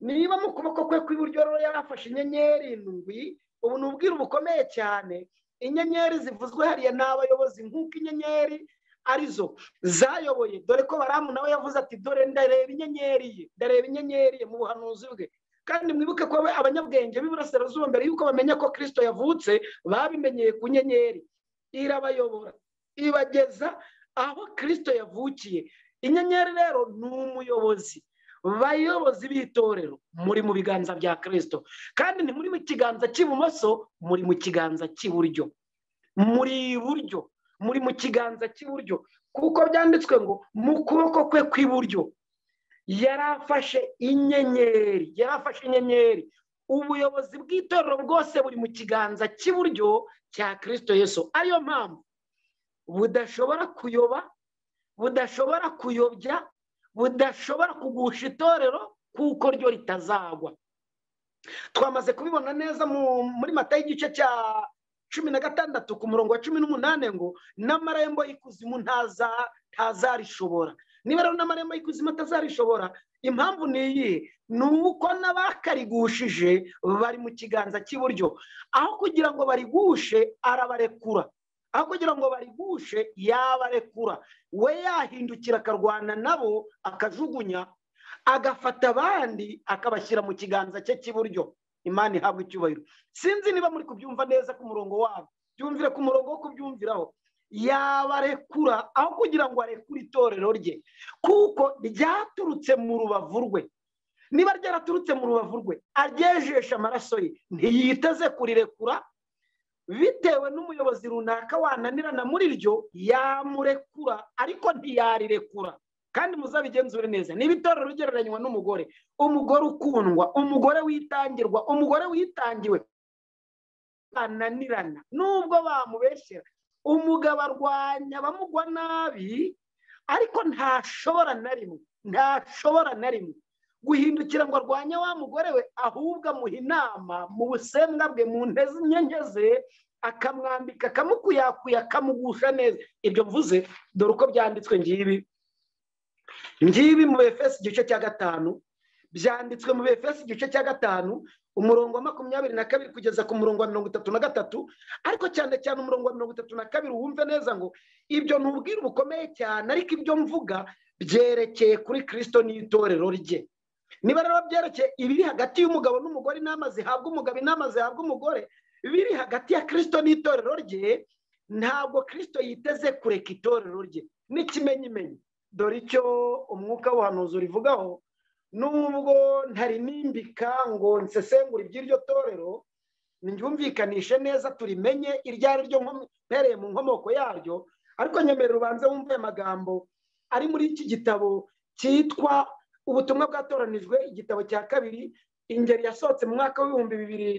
Niba mu kuboko kwe kw'iburyo rero yari afashe inyenyeri 7, ubu ni ubwiru bukomeye cyane. Inyenyeri zivuzwe hariya ni abayobozi nk'uko inyenyeri arizo zayoboye, dore ko Baramu nawe yavuze ati dore ndareba inyenyeri ye mu buhanuzi bwe. Kandi mwibuke ko abanyabwenge b'iburasirazuba mbere yuko bamenya ko Kristo yavutse babimenyeye ku nyenyeri, irabayobora ibageza aho Kristo yavukiye. Inyenyeri rero ni umuyobozi. Bayobozi b'itorero muri mu biganza bya Kristo, kandi ni muri mu kiganza cy'ibumoso, muri mu kiganza cy'iburyo, muri mu kiganza cy'iburyo, kuko byanditswe ngo mu kuboko kwe kw'iburyo yarafashe inyenyeri. Ubuyobozi bw'itorero bwose buri mu kiganza cy'iburyo cya Kristo Yesu. Ariyo mpamvu budashobora kuyoba, budashobora kuyobya, budashobora kugusha itorero kuko ryo ritazagwa. Twamaze kubibona neza muri Matayo igice cya 16 ku murongo wa 18 ngo n'amarembo y'ikuzimu ntazarishobora. Niba rero n'amarembo y'ikuzimu atazarishobora, impamvu ni iyi, ni uko n'abakarigushije bari mu kiganza cy'iburyo. Aho kugira ngo barigushe arabarekura, aho kugira ngo barigushe yabarekura. We yahindukira akarwana nabo, akajugunya, agafata abandi akabashyira mu kiganza cye cy'iburyo. Imana ihabwa icyubahiro. Sinzi niba muri kubyumva neza ku murongo wabo, byumvire ku murongo wo kubyumviraho. Yabarekura aho kugira ngo arekure itorero rye, kuko ryaturutse mu rubavu rwe. Niba ryaraturutse mu rubavu rwe, aryejesha amaraso ye, ntiyiteze kurirekura. Bitewe n'umuyobozi runaka wananirana muri ryo, yamurekura ariko ntiyarirekura. Kandi muzabigenzure neza, niba itorero rigereranywa n'umugore, umugore ukundwa, umugore witangirwa, umugore witangiwe, ananirana nubwo bamubeshyera, umugabo arwanya abamugwa nabi, ariko ntashobora na rimwe guhindukira ngo arwanye wa mugore we, ahubwo amuha inama mu busembwa bwe, mu nteze akamwambika, akamukuyakuya, akamugusha neza. Ibyo mvuze dore uko byanditswe ngibi mu Efeso igice cya 5, byanditswe mu Efeso igice cya 5 umurongo wa 22 kugeza ku murongo wa 33, ariko cyane cyane umurongo wa 32 wumve neza ngo ibyo ntubwira bukomeye cyane, ariko ibyo mvuga byerekeye kuri Kristo n'itorero rye. Niba rero byerekeye ibiri hagati y'umugabo n'umugore, inama zihabwa umugabo, inama zihabwa umugore, biri hagati ya Kristo n'itorero rye, ntabwo Kristo yiteze kureka itorero rye. N'ikimenyimenyi, dore icyo umwuka w'ubuhanuzi rivugaho nubwo ntari nimbika ngo nsesengure iby'iryo torero, ndyumvikanishe neza turimenye iryo ari ryo mpereye mu nkomoko yaryo, ariko nyemerera ubanze wumve amagambo ari muri iki gitabo cyitwa ubutumwa bwatoranijwe, igitabo cya kabiri, ingeri yasohotse mu mwaka w'ibihumbi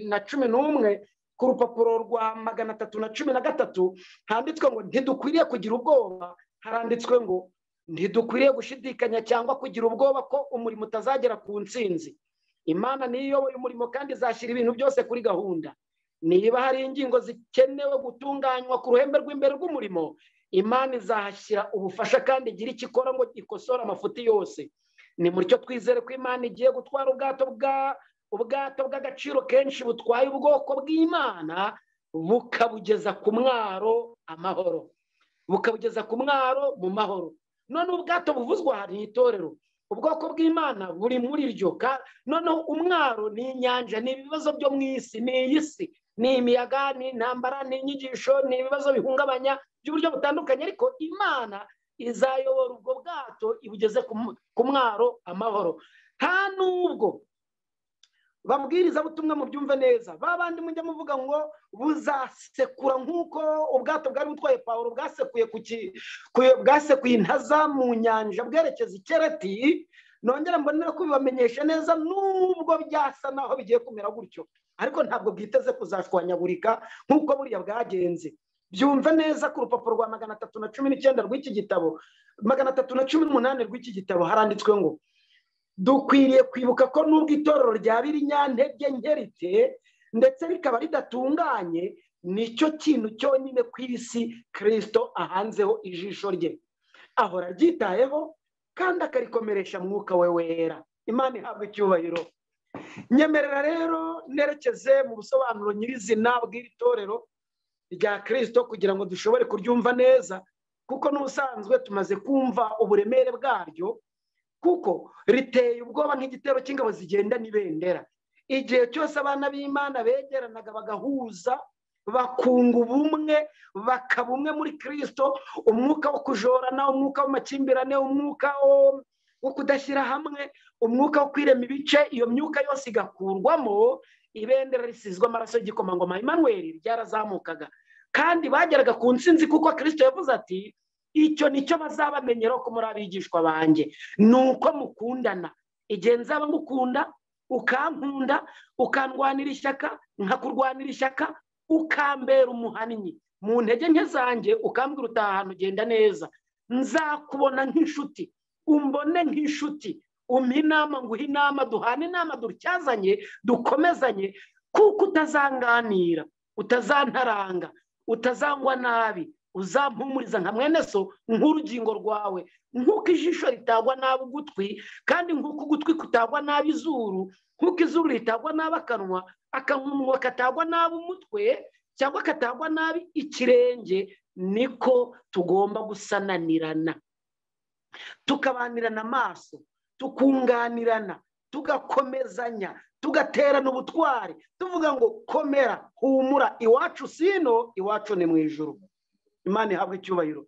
2011 ku rupapuro rwa 313. handitswe ngo ntidukwiriye kugira ubwoba, haranditswe ngo ntidukwiriye gushidikanya cyangwa kugira ubwoba ko umurimo utazagera ku ntsinzi. Imana niyo iyoboye umurimo kandi izashyira ibintu byose kuri gahunda. Niba hari ingingo zikenewe gutunganywa ku ruhembe rw'imbere rw'umurimo, Imana izahashyira ubufasha kandi igira icyo ikora ngo ikosore amafuti yose. Ni mutyo twizere ko Imana igiye gutwara ubwato bw'agaciro kenshi butwaye ubwoko bw'Imana bukabugeza ku mwaro amahoro, bukabugeza ku mwaro mu mahoro. None ubwato buvuzwa hari itorero, ubwoko bw'Imana buri muri ryo. Noneho umwaro ni inyanja, ni ibibazo byo mu isi, ni iyi si, ni imiyaga, ni intambara, ni inyigisho, ni ibibazo bihungabanya by'uburyo butandukanye, ariko Imana izayobora ubwo bwato ibugeze ku mwaro amahoro. Nta nubwo babwiriza butumwa mu byumve neza, babandi mujya muvuga ngo buzasekura nk'uko ubwato bwari butwaye Pawulo bwasekuye intaza mu nyanja bwerekeza Ikereti. Nongera mbonera ko bibamenyesha neza, nubwo byasa naho bigiye kumera gutyo, ariko ntabwo bwiteze kuzashwanyagurika nk'uko buriya bwagenze. Byumve neza ku rupapuro rwa 319 rw'iki gitabo, 318 rw'iki gitabo haranditswe ngo dukwiriye kwibuka ko nubwo itorero ryaba irinyantege nkerite ndetse rikaba ridatunganye, nicyo kintu cyonyine ku isi Kristo ahanzeho ijisho rye, ahora aryitayeho kandi akarikomeresha mwuka we wera. Imana ihabwa icyubahiro. Nyemerera rero nerekeze mu busobanuro nyirizina bw'iri torero rya Kristo kugira ngo dushobore kuryumva neza, kuko n'ubusanzwe tumaze kumva uburemere bwaryo, kuko riteye ubwoba nk'igitero cy'ingabo zigenda n'ibendera. Igihe cyose abana b'Imana begeranaga bagahuza, bakunga ubumwe, bakaba umwe muri Kristo, umwuka wo kujorana, umwuka w'amakimbirane, umwuka wo kudashyira hamwe, umwuka wo kwirema ibice, iyo myuka yose igakurwamo, ibendera risizwe amaraso y'igikomangoma Emmanuel ryarazamukaga, kandi bageraga ku ntsinzi, kuko Kristo yavuze ati icyo nicyo bazabamenyeraho ko muri abigishwa banjye, nuko mukundana. Igihe nzaba ngukunda, ukankunda, ukandwanira ishyaka, nkakurwanira ishyaka, ukambera umuhannyi mu ntege nke zanjye, ukambwira utaha ahantu ugenda neza, nzakubona nk'inshuti, umbone nk'inshuti, umpe inama nguhe inama, duhane inama, dutyazanye, dukomezanye, kuko utazanganira, utazantaranga, utazangwa nabi, uzampumuriza nka mwene so nk'urugingo rwawe, nk'uko ijisho ritagwa nabi ugutwi, kandi nk'uko ugutwi kutagwa nabi izuru, nk'uko izuru ritagwa nabi akanwa, akanwa katagwa nabi umutwe, cyangwa katagwa nabi ikirenge, niko tugomba gusananirana, tukabanirana amaso, tukunganirana, tugakomezanya, tugaterana ubutwari, tuvuga ngo komera, humura, iwacu sino, iwacu ni mu ijuru. Imana ihabwa icyubahiro.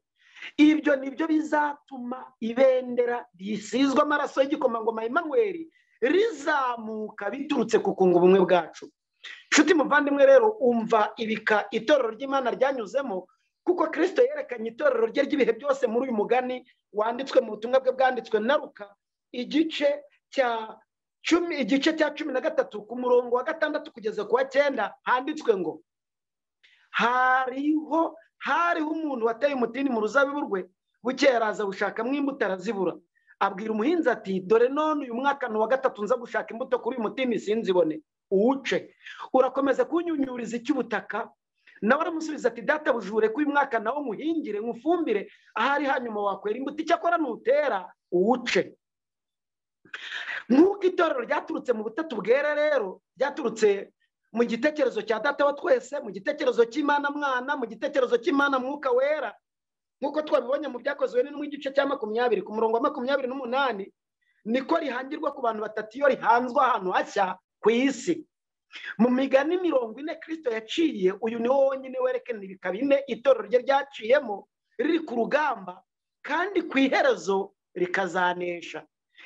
Ibyo nibyo bizatuma ibendera risizwe amaraso y'igikomangoma Emmanuel rizamuka biturutse ku kunga ubumwe bwacu. Nshuti muvandimwe rero, umva ibika itorero ry'Imana ryanyuzemo, kuko Kristo yerekanye itorero rye ry'ibihe byose muri uyu mugani wanditswe mu butumwa bwe bwanditswe na Luka, igice cya 13 ku murongo wa 6 kugeza ku wa 9, handitswe ngo hariho umuntu wateye umutini mu ruzabibu rwe, bukeye araza gushakamo imbuto arazibura. Abwira umuhinzi ati dore none uyu mwaka ni uwa 3 nza gushaka imbuto kuri uyu mutini sinzibone, uwuce. Urakomeza kunyunyuriza icy'ubutaka? Nawe aramusubiza ati databuja ureke uyu mwaka nawo muhingire nkufumbire, ahari hanyuma wakwera imbuto, icyakora nutera uwuce. Nk'uko itorero ryaturutse mu butatu bwera rero, ryaturutse mu gitekerezo cya data wa twese, mu gitekerezo cy'Imana mwana, mu gitekerezo cy'Imana mwuka wera, nk'uko twabibonye mu byakozwe n'intumwa igice cya 20 ku murongo wa 28, niko rihangirwa ku bantu batatu iyo rihanzwe ahantu hashya ku isi. Mu migani 40 Kristo yaciye, uyu ni wo wonyine werekana ibika bine itorero rye ryaciyemo riri ku rugamba, kandi ku iherezo rikazanesha.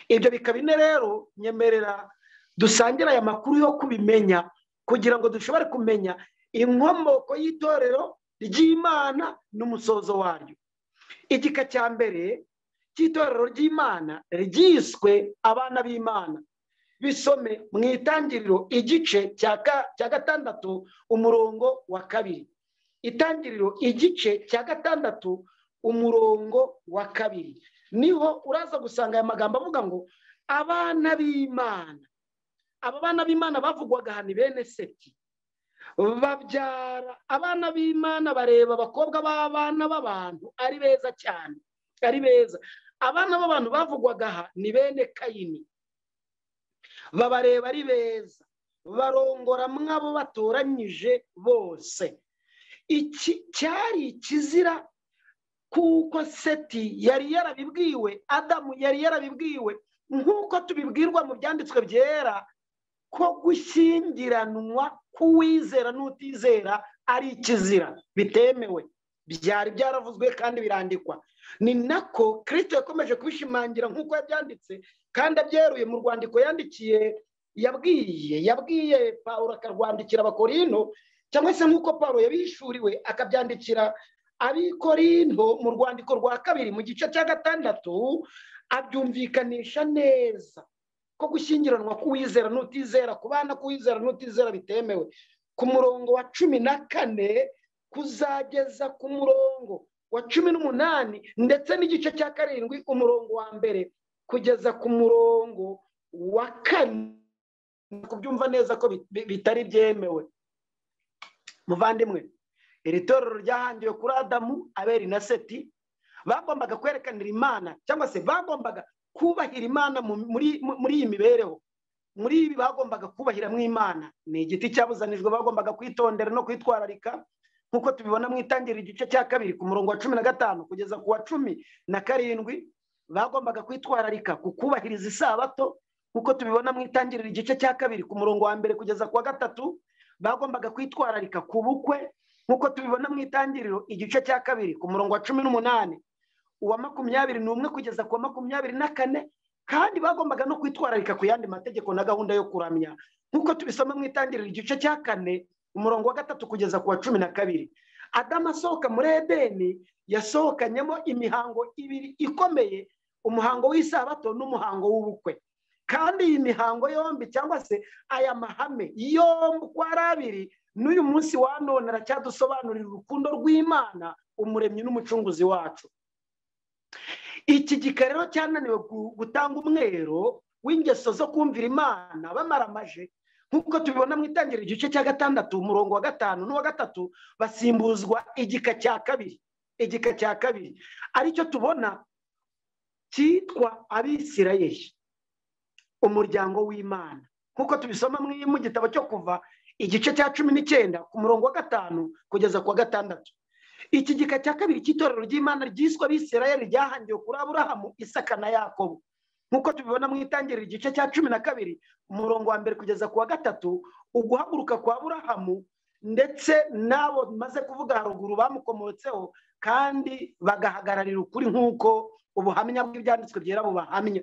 ibyo bikaba ine rero nyemerera dusangira aya makuru yo kubimenya kugira ngo dushobore kumenya inkomoko y'itorero ry'Imana n'umusozo waryo. Igika cya mbere cy'itorero ry'Imana ryiswe abana b'Imana. Bisome mu Itangiriro igice cya gatandatu umurongo wa 2. Itangiriro igice cya gatandatu umurongo wa 2. Niho uraza gusanga aya magambo avuga ngo abana b'Imana. Aba bana b'Imana bavugwaga hano bene Seti. Babyara abana b'Imana bareba abakobwa b'abana b'abantu ari beza cyane, ari beza. Abana b'abantu bavugwaga aha ni bene Kayini. Babareba ari beza, barongora mwabo batoranyije bose. Iki cyari ikizira kuko Seti yari yarabibwiwe, Adamu yari yarabibwiwe, nk'uko tubibwirwa mu byanditswe byera ko gushyingiranwa k'uwizera n'utizera ari ikizira bitemewe. Byari byaravuzwe kandi birandikwa. Ni nako Kristo yakomeje kubishimangira nk'uko yabyanditse kandi abyeruye mu rwandiko yandikiye yabwiye Pawulo akarwandikira Abakorinto, cyangwa se nk'uko Pawulo yabishuriwe akabyandikira Abikorinto mu rwandiko rwa 2 mu gice cya 6, abyumvikanisha neza ko gushyingiranwa k'uwizera n'utizera, kubana k'uwizera n'utizera bitemewe. Ku murongo wa 14 kuzageza ku murongo wa 18 ndetse n'igice cya 7 umurongo wa 1 kugeza ku murongo wa 4, kubyumva neza ko bitari byemewe. Muvandimwe, iri torero ryahangiwe kuri Adamu, Abeli na Seti. Bagombaga kwerekanira Imana cyangwa se bagombaga kubahira Imana muri iyi mibereho. Muri ibi bagombaga kubahira mu Imana. Ni igiti cyabuzanijwe bagombaga kwitondera no kwitwararika, nkuko tubibona mu Itangiriro igice cya 2 ku murongo wa 15 kugeza ku wa 17. Bagombaga kwitwararika ku kubahiriza isabato, nkuko tubibona mu Itangiriro igice cya 2 ku murongo wa 1 kugeza ku wa 3. Bagombaga kwitwararika ku bukwe, nkuko tubibona mu Itangiriro igice cya 2 ku murongo wa 18 uwa 21 kugeza ku wa 24. Kandi bagombaga no kwitwararika ku yandi mategeko na gahunda yo kuramya, nkuko tubisoma mu Itangiriro igice cya 4 umurongo wa 3 kugeza ku wa 12. Adamu asohoka muri Edeni yasohokanyemo imihango ibiri ikomeye, umuhango w'isabato n'umuhango w'ubukwe. Kandi iyi mihango yombi cyangwa se aya mahame yombi uko ari abiri n'uyu munsi wa none aracyadusobanurira urukundo rw'Imana, umuremyi n'umucunguzi wacu. Iki gikarero cyananiwe gutanga umwero w'ingeso zo kumvira Imana bamaramaje, nkuko tubibona mu Itangiriro igice cya 6 umurongo wa 5 n'uwa 3 basimbuzwa igika cya 2. Igika cya 2 aricyo tubona cyitwa Abisirayeli, umuryango w'Imana, nkuko tubisoma mu gitabo cyo Kuva igice cya 19 ku murongo wa 5 kugeza ku wa 6. Iki gika cya 2 cy'itorero ry'Imana ryiswe Abisirayeli ryahangiwe kuri Aburahamu, Isaka na Yakobo, nkuko tubibona mu Itangiriro igice cya 12 umurongo wa 1 kugeza ku wa 3. Uguhaguruka kwa Aburahamu ndetse nabo maze kuvuga haruguru bamukomotseho kandi bagahagararira ukuri nk'uko ubuhamya bw'ibyanditswe byera bubahamya.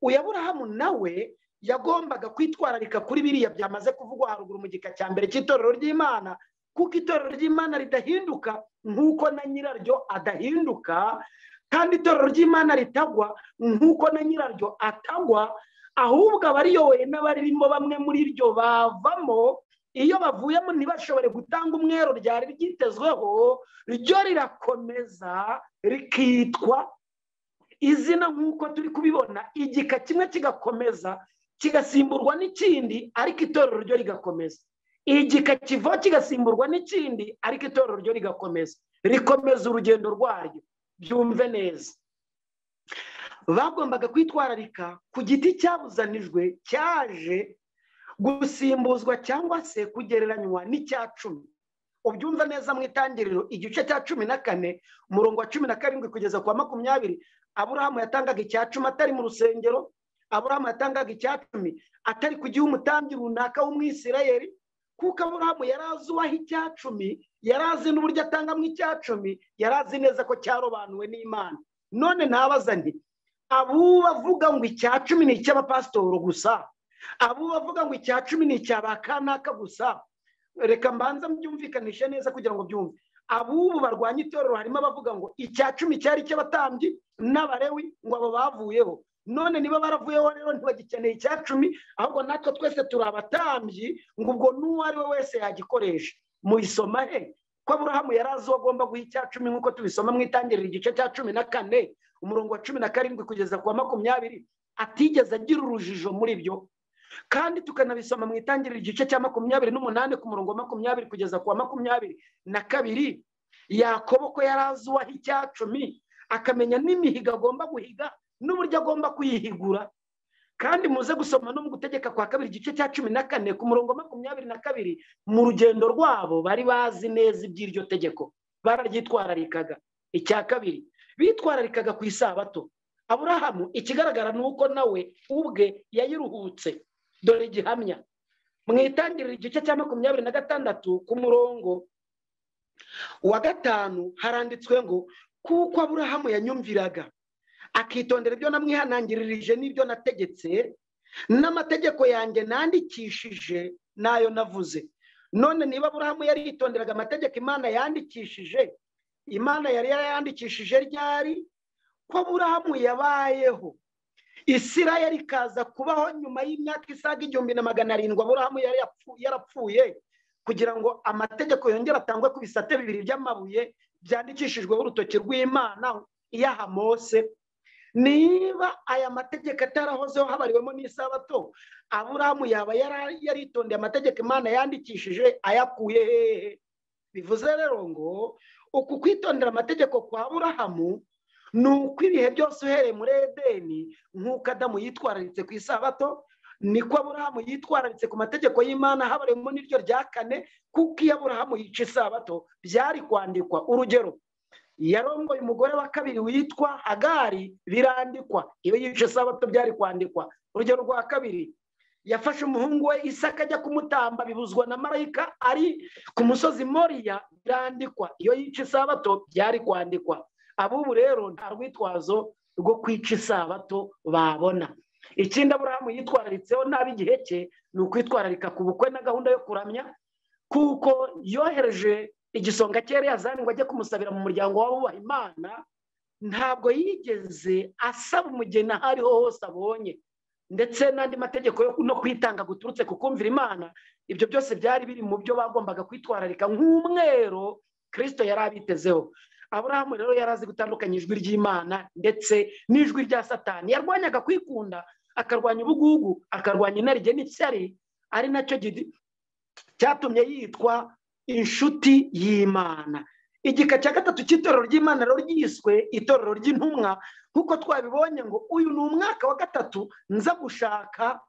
Uyu Aburahamu nawe yagombaga kwitwararika kuri biriya byamaze kuvugwa haruguru mu gika cya mbere cy'itorero ry'Imana, kuko itorero ry'Imana ridahinduka nk'uko na nyiraryo adahinduka, kandi itorero ry'Imana ritagwa nk'uko na nyiraryo atagwa, ahubwo abariyoboye n'abaririmo bamwe muri ryo bavamo. Iyo bavuyemo ntibashobore gutanga umwero ryari ryitezweho, ryo rirakomeza rikitwa izina nk'uko turi kubibona, igika kimwe kigakomeza kigasimburwa n'ikindi ariko itorero ryo rigakomeza. Igika kiva kigasimburwa n'ikindi ariko itorero ryo rigakomeza, rikomeza urugendo rwaryo. Byumve neza, bagombaga kwitwararika ku giti cyabuzanijwe cyaje gusimbuzwa cyangwa se kugereranywa n'icya 10. Ubyumva neza mu Itangiriro igice cya 14 umurongo wa 17 kugeza ku wa 20. Aburahamu yatangaga icya 10 atari mu rusengero. Aburahamu yatangaga icya 10 atari kugiha umutambyi runaka w'Umwisirayeli, kuko Aburahamu yarazi uwaha icya 10, yarazi n'uburyo atanga mu icya 10, yarazi neza ko cyarobanuwe n'Imana. None nabaza nti abo bavuga ngo icya 10 ni icy'abapasitoro gusa, abo bavuga ngo icya 10 ni icy'abakanaka gusa. Reka mbanza mbyumvikanishe neza kugira ngo byumve. Abubu barwanya itorero harimo abavuga ngo icya 10 cyari cy'abatambyi n'abarewi ngo abo bavuyeho. None niba baravuyeho rero ntibagikeneye icya 10, ahubwo natwe twese turi abatambyi, ngo ubwo n'uwo ari we wese yagikoresha. Muyisoma he ko Aburahamu yarazo agomba guha icya 10 nk'uko tubisoma mu Itangiriro igice cya 14 umurongo wa 17 kugeza ku wa 20, atigeze agira urujijo muri byo. Kandi tukanabisoma mu Itangiriro igice cya 28 ku murongo wa 20 kugeza ku wa 22, Yakobo ko yarazuwa icya 10 akamenya n'imihigo agomba guhiga n'uburyo agomba kuyihigura. Kandi muze gusoma no mu Gutegeka kwa kabiri igice cya 14 ku murongo wa 22, mu rugendo rwabo bari bazi neza iby'iryo tegeko, bararyitwararikaga. Icya kabiri, bitwararikaga ku isabato. Aburahamu ikigaragara nuko nawe ubwe yayiruhutse. Dore gihamya mu Itangiriro igice cya 26 ku murongo wa 5 haranditswe ngo kuko Aburahamu yanyumviraga akitondera ibyo namwihanangiririje n'ibyo nategetse n'amategeko yanjye nandikishije nayo navuze. None niba Aburahamu yari yitonderaga amategeko Imana yandikishije, Imana yari yandikishije ryari? Ko Aburahamu yabayeho Isirayeli kaza kubaho nyuma y'imyaka isaga 1700, Aburahamu yari yarapfuye kugira ngo amategeko yongere atangwe ku bisate 2 by'amabuye byandikishijweho urutoki rw'Imana iyaha Mose. Niba aya mategeko atarahozeho habariwemo n'isabato, Aburahamu yaba yaritondeye amategeko Imana yandikishije ayakuye hehe? Bivuze rero ngo uku kwitondera amategeko kwa Aburahamu nuko ibihe byose uhereye muri Edeni, nk'uko Adamu yitwararitse ku isabato, niko Aburahamu yitwararitse ku mategeko y'Imana habariwemo n'iryo rya 4, kuko iyo Aburahamu yica isabato byari kwandikwa. Urugero, yarongoye umugore wa kabiri witwa Hagari, birandikwa. Iyo yica isabato byari kwandikwa. Urugero rwa kabiri, yafashe umuhungu we Isaka ajya kumutamba, bibuzwa na marayika ari ku musozi Moriya, birandikwa. Iyo yica isabato byari kwandikwa. Abubu rero nta rwitwazo rwo kwica isabato babona. Ikindi Aburahamu yitwararitseho nabi igihe cye ni ukwitwararika ku bukwe na gahunda yo kuramya, kuko yohereje igisonga cyera yazani ngo ajye kumusabira mu muryango w'abubaha Imana. Ntabwo yigeze asaba umugeni hariho hose abonye, ndetse n'andi mategeko no kwitanga guturutse ku kumvira Imana. Ibyo byose byari biri mu byo bagombaga kwitwararika nk'umwero Kristo yari abitezeho. Aburahamu rero yarazi gutandukanya ijwi ry'Imana ndetse n'ijwi rya Satani. Yarwanyaga kwikunda, akarwanya ubugugu, akarwanya inarijye n'ishyari, ari nacyo cyatumye yitwa inshuti y'Imana. Igika cya 3 cy'itorero ry'Imana rero ryiswe itorero ry'intumwa, kuko twabibonye ngo uyu ni umwaka wa 3 nza gushaka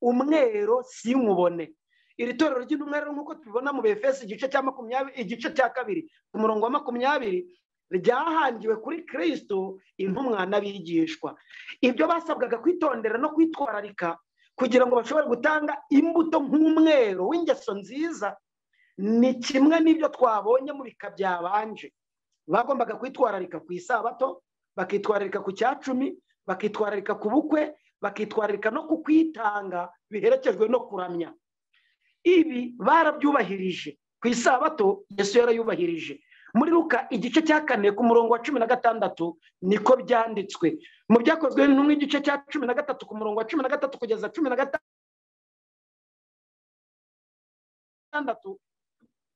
umwero sinkubone. Iri torero ry'intumwa rero nk'uko tubibona mu Efeso igice cya 20 igice cya 2 ku murongo wa 20, ryahangiwe kuri Kristo intumwa n'abigishwa. Ibyo basabwaga kwitondera no kwitwararika kugira ngo bashobore gutanga imbuto nk'umwero w'ingeso nziza, ni kimwe n'ibyo twabonye mu bika byabanje. Bagombaga kwitwararika ku isabato, bakitwararika ku cya 10, bakitwararika ku bukwe, bakitwararika no ku kwitanga biherekejwe no kuramya. Ibi barabyubahirije. Ku isabato Yesu yarayubahirije. Muri Luka igice cya 4 ku murongo wa 16 niko byanditswe. Mu byakozwe n'umwe igice cya 13 ku murongo wa 13 kugeza 16,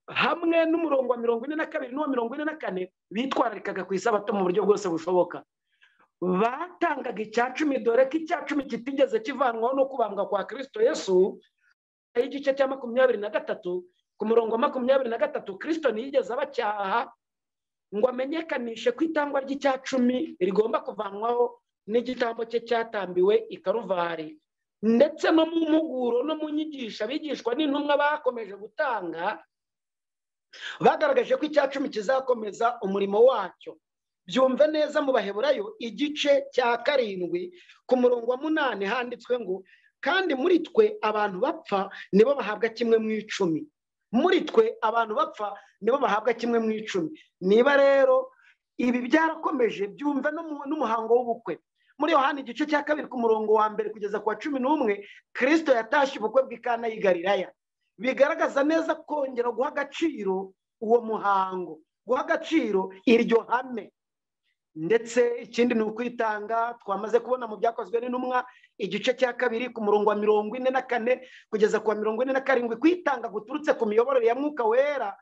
hamwe n'umurongo wa 42 n'uwa 44, bitwararikaga ku isabato mu buryo bwose bushoboka. Batangaga icya 10, dore ko icya 10 kitigeze kivanwaho no kubambwa kwa Kristo Yesu. Igice cya 23 ku murongo wa 23, Kristo ntiyigeze abacyaha ngo amenyekanishe ko itangwa ry'icya 10 rigomba kuvanwaho n'igitambo cye cyatambiwe i Karuvari. Ndetse no mu mpuguro no mu nyigisho abigishwa n'intumwa bakomeje gutanga, bagaragaje ko icya 10 kizakomeza umurimo wacyo. Byumve neza mu Baheburayo igice cya 7 ku murongo wa 8 handitswe ngo kandi muri twe abantu bapfa nibo bahabwa 1/10. Muri twe abantu bapfa nibo bahabwa 1/10. Niba rero ibi byarakomeje, byumve n'umuhango w'ubukwe. muri Yohana igice cya 2 ku murongo wa 1 kugeza ku wa 11 Kristo yatashye ubukwe bw'Ikana y'i Galilaya. Bigaragaza neza kongera guha agaciro uwo muhango, guha agaciro iryo hame. Ndetse ikindi ni ukwitanga twamaze kubona mu byakozwe n'intumwa igice cya 2 ku murongo wa 44 kugeza ku wa 47, kwitanga guturutse ku miyoborere ya Mwuka Wera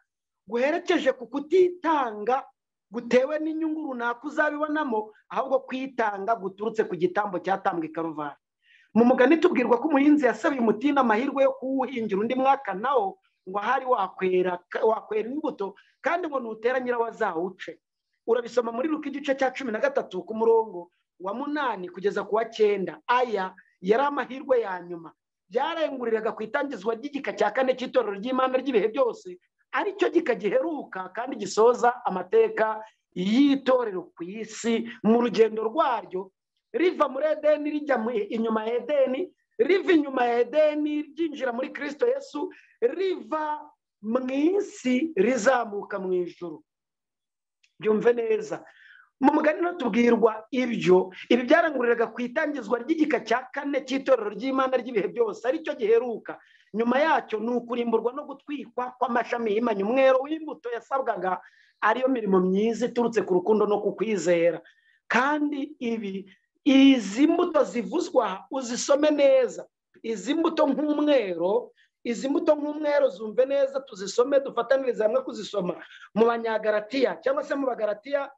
guherekeje ku kutitanga gutewe n'inyungu runaka uzabibonamo, ahubwo kwitanga guturutse ku gitambo cyatambwe i Karuvali. Mu mugani tubwirwa ko umuhinzi yasabiye umutini amahirwe yo kuwuhingira undi mwaka nawo ngo ahari wakwera imbuto kandi ngo nutera nyirawo azawuce. Urabisoma muri Luka igice cya 13 ku murongo wa 8 kugeza ku wa 9. Aya yari amahirwe ya nyuma byarenguriraga ku itangizwa ry'igika cya 4 cy'itorero ry'Imana ry'ibihe byose, aricyo gika giheruka kandi gisoza amateka y'itorero ku isi mu rugendo rwaryo riva muri Edeni rijya inyuma ya Edeni, riva inyuma ya Edeni ryinjira muri Kristo Yesu, riva mu isi rizamuka mu ijuru. Byumve neza, mu mugani no tubwirwa ibi byaranguriraga ku itangizwa ry'igika cya 4 cy'itorero ry'Imana ry'ibihe byose, aricyo giheruka. Nyuma yacyo ni ukurimburwa no gutwikwa kw'amashami y'imanya umwero w'imbuto yasabwaga, ariyo mirimo myiza iturutse ku rukundo no ku kwizera. Kandi izi mbuto zivuzwa uzisome neza. Izi mbuto nk'umwero zumve neza, tuzisome dufatanirize hamwe kuzisoma mu Banyagalatiya cyangwa se mu Bagalatiya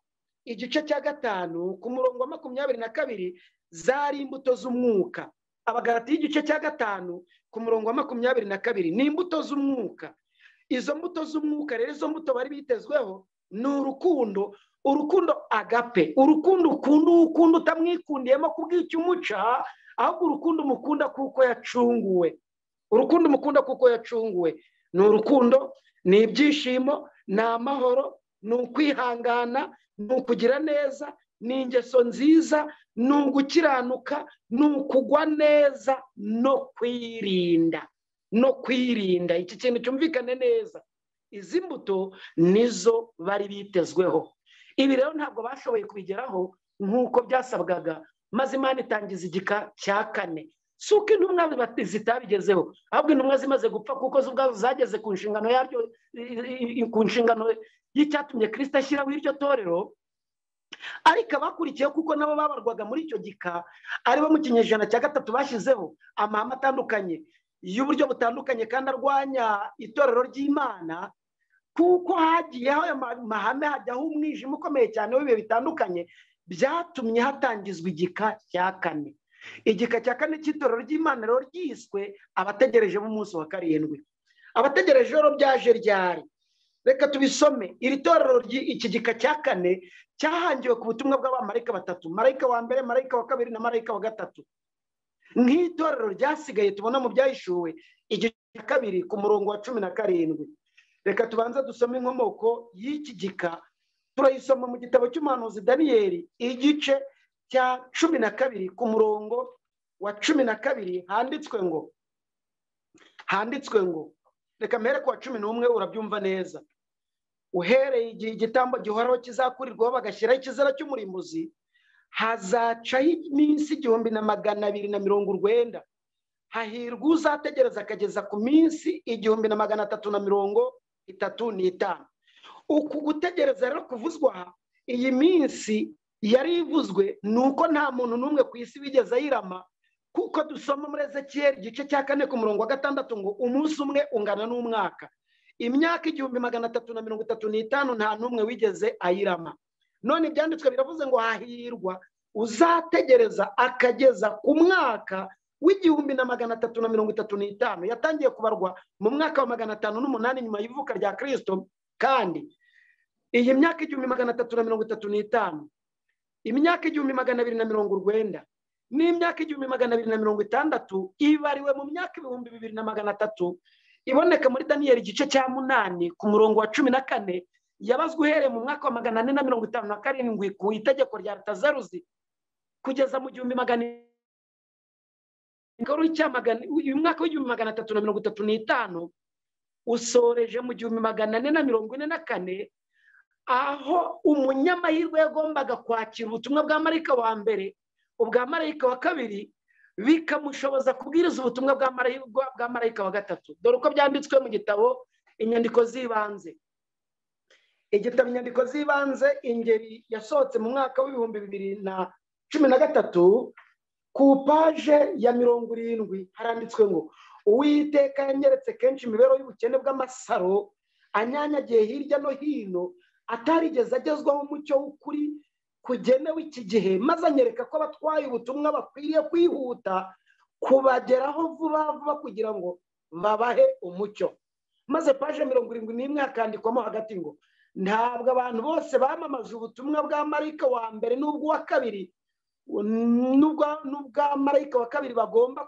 igice cya 5 ku murongo wa 22 zari imbuto z'umwuka. Abagalatiya igice cya 5 ku murongo wa 22 ni imbuto z'umwuka. Izo mbuto z'umwuka rero, izo mbuto bari bitezweho ni urukundo agape, urukundo ukunda utamwikundiyemo kubw'icyo umuca, ahubwo urukundo umukunda kuko yacunguwe. Urukundo umukunda kuko yacunguwe ni urukundo, ni ibyishimo, ni amahoro, ni ukwihangana, ni ukugira neza, ni ingeso nziza, ni ugukiranuka, ni ukugwa neza no kwirinda. Iki kintu cyumvikane neza. Izi mbuto nizo bari bitezweho. Ibi rero ntabwo bashoboye kubigeraho nk'uko byasabwaga, maze Imana itangiza igika cya 4. Si uko intumwa zitabigezeho, ahubwo intumwa zimaze gupfa kuko zo ubwazo zageze ku nshingano yaryo, ku nshingano y'icyatumye Kristo ashyiraho iryo torero. Ariko abakurikiyeho kuko nabo babarwaga muri icyo gika, aribo mu kinyejana cya 3 bashyizeho amahame atandukanye y'uburyo butandukanye kandi arwanya itorero ry'Imana, kuko hagiyeho ayo mahame hajyaho umwijima ukomeye cyane w'ibihe bitandukanye, byatumye hatangizwa igika cya 4. Igika cya 4 cy'itorero ry'Imana rero ryiswe abategereje mu munsi wa 7. Abategereje rero byaje ryari? Reka tubisome. Iri torero iki gika cya 4 cyahangiwe ku butumwa bw'abamarayika 3, marayika wa 1, marayika wa 2 na marayika wa 3. Nk'itorero ryasigaye tubona mu byahishuwe igice cya 2 ku murongo wa 17. Reka tubanza dusome inkomoko y'iki gika. Turayisoma mu gitabo cy'umuhanuzi Daniyeli igice cya 12 ku murongo wa 12. Handitswe ngo reka mpere ku wa 11 urabyumva neza. Uhereye igihe igitambo gihoraho kizakurirwaho bagashyiraho ikizira cy'umurimbuzi, hazacaho iminsi 1290. Hahirwa uzategereza akageza ku minsi 1335. Uku gutegereza rero kuvuzwa, iyi minsi yari ivuzwe nuko nta muntu n'umwe ku isi bigeze ayirama, kuko dusoma muri Ezekiyeli igice cya 4 ku murongo wa 6 ngo umunsi umwe ungana n'umwaka. Imyaka 1335 nta n'umwe wigeze ayirama. None ibyanditswe biravuze ngo hahirwa uzategereza akageza ku mwaka w'1335. Yatangiye kubarwa mu mwaka wa 508 nyuma y'ivuka rya Kristo. Kandi iyi myaka 1335, imyaka 1290 n'imyaka 1260 ibariwe mu myaka 2300. Iboneka muri Daniyeli igice cya 8 ku murongo wa 14. Yabazwe uhereye mu mwaka wa 457 ku itegeko rya Aritazeruzi kugeza mu 1000 uyu mwaka w'1335 usoreje mu 1444, aho umunyamahirwe yagombaga kwakira ubutumwa bwa marayika wa 1 ubwa marayika wa kabiri bikamushoboza kubwiriza ubutumwa bwa marayika wa gatatu. Dore uko byanditswe mu gitabo inyandiko z'ibanze. Igitabo inyandiko z'ibanze ingeri yasohotse mu mwaka w'ibihumbi 2013 ku paje ya 70 haranditswe ngo Uwiteka yanyeretse kenshi imibereho y'ubukene bw'amasaro anyanyagiye hirya no hino atarigeze agezwaho umucyo w'ukuri kugenewe iki gihe, maze anyereka ko abatwaye ubutumwa bakwiriye kwihuta kubageraho vuba vuba kugira ngo babahe umucyo. Maze paje 71 hakandikwamo hagati ngo ntabwo abantu bose bamamaje ubutumwa bwa marayika wa mbere n'ubwa kabiri n'ubwa marayika wa kabiri bagomba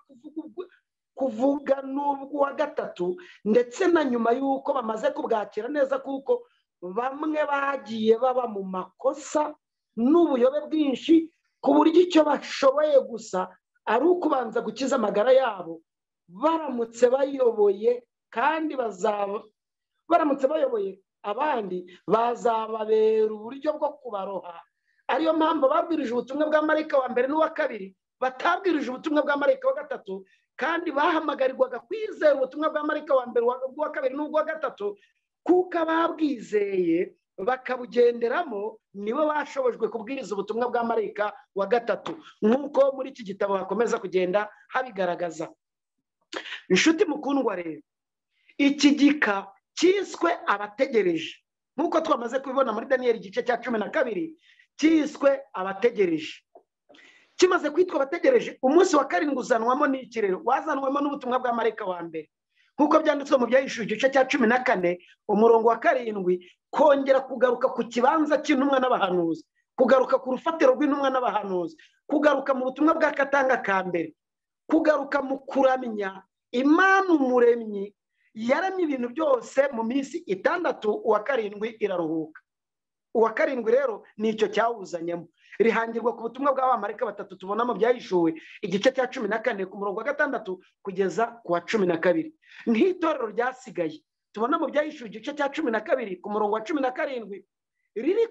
kuvuga n'ubwa gatatu, ndetse na nyuma y'uko bamaze kubwakira neza, kuko bamwe bagiye baba mu makosa n'ubuyobe bwinshi ku buryo icyo bashoboye gusa ari ukubanza gukiza amagara yabo. Baramutse bayoboye abandi bazababera uburyo bwo kubaroha. Ariyo mpamvu babwirije ubutumwa bwa marayika wa mbere n'uwa kabiri, batabwirije ubutumwa bwa marayika wa gatatu, kandi bahamagarirwaga kwizera ubutumwa bwa marayika wa mbere, uwa kabiri n'ubwa gatatu, kuko ababwizeye bakabugenderamo nibo bashobojwe kubwiriza ubutumwa bwa marayika wa gatatu, nk'uko muri iki gitabo hakomeza kugenda habigaragaza. Inshuti mukundwa rero, iki gika cyiswe abategereje, nk'uko twamaze kubibona muri Daniyeli igice cya 12, cyiswe abategereje. Kimaze kwitwa abategereje, umunsi wa karindwi uzanwamo n'ikirero, wazanwemo n'ubutumwa bwa marayika wa mbere, nk'uko byanditswe mu Byahishuwe igice cya 14 umurongo wa 7, kongera kugaruka ku kibanza cy'intumwa n'abahanuzi, kugaruka ku rufatiro rw'intumwa n'abahanuzi, kugaruka mu butumwa bwa katanga ka mbere, kugaruka mu kuramya Imana umuremyi yaramye ibintu byose mu minsi 6, uwa karindwi iraruhuka. Uwa karindwi rero nicyo cyawuzanyemo, rihangirwa ku butumwa bw'abamarayika batatu tubona mu Byahishuwe igice cya 14 ku murongo wa 6 kugeza ku wa 12. Nk'itorero ryasigaye tubona mu Byahishuwe igice cya 12 ku murongo wa 17 riri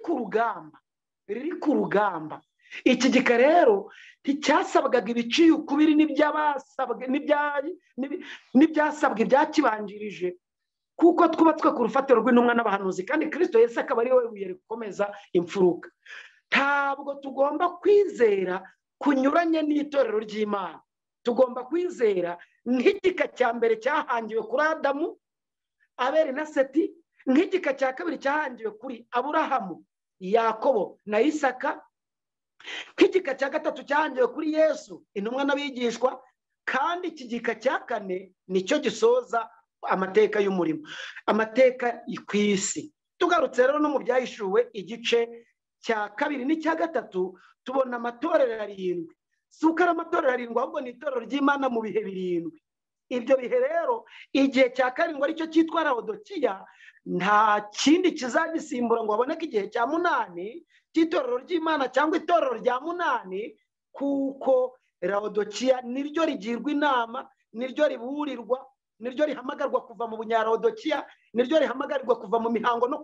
ku rugamba. Iki gika rero nticyasabwaga ibiciye ukubiri n'ibyasabwe byakibanjirije, kuko twubatswe ku rufatiro rw'intumwa n'abahanuzi, kandi Kristo Yesu akaba ari we buye rikomeza imfuruka. Ntabwo tugomba kwizera kunyuranye n'itorero ry'Imana. Tugomba kwizera nk'igika cya mbere cyahangiwe kuri Adamu, Abeli na Seti, nk'igika cya kabiri cyahangiwe kuri Aburahamu, Yakobo na Isaka, nk'igika cya gatatu cyahangiwe kuri Yesu, intumwa n'abigishwa, kandi iki gika cya kane nicyo gisoza amateka y'umurimo, amateka ku isi. Tugarutse rero no mu Byahishuwe igice cya 2 n'icya 3 tubona amatorero 7. Si uko ari amatorero 7, ahubwo ni itorero ry'Imana mu bihe 7. Ibyo bihe rero igihe cya 7 aricyo cyitwa Laodikiya, nta kindi kizagisimbura ngo haboneke igihe cya 8 cy'itorero ry'Imana cyangwa itorero rya 8, kuko Laodikiya niryo rigirwa inama, niryo riburirwa, niryo rihamagarwa kuva mu bunyarodikiya, niryo rihamagarwa kuva mu mihango no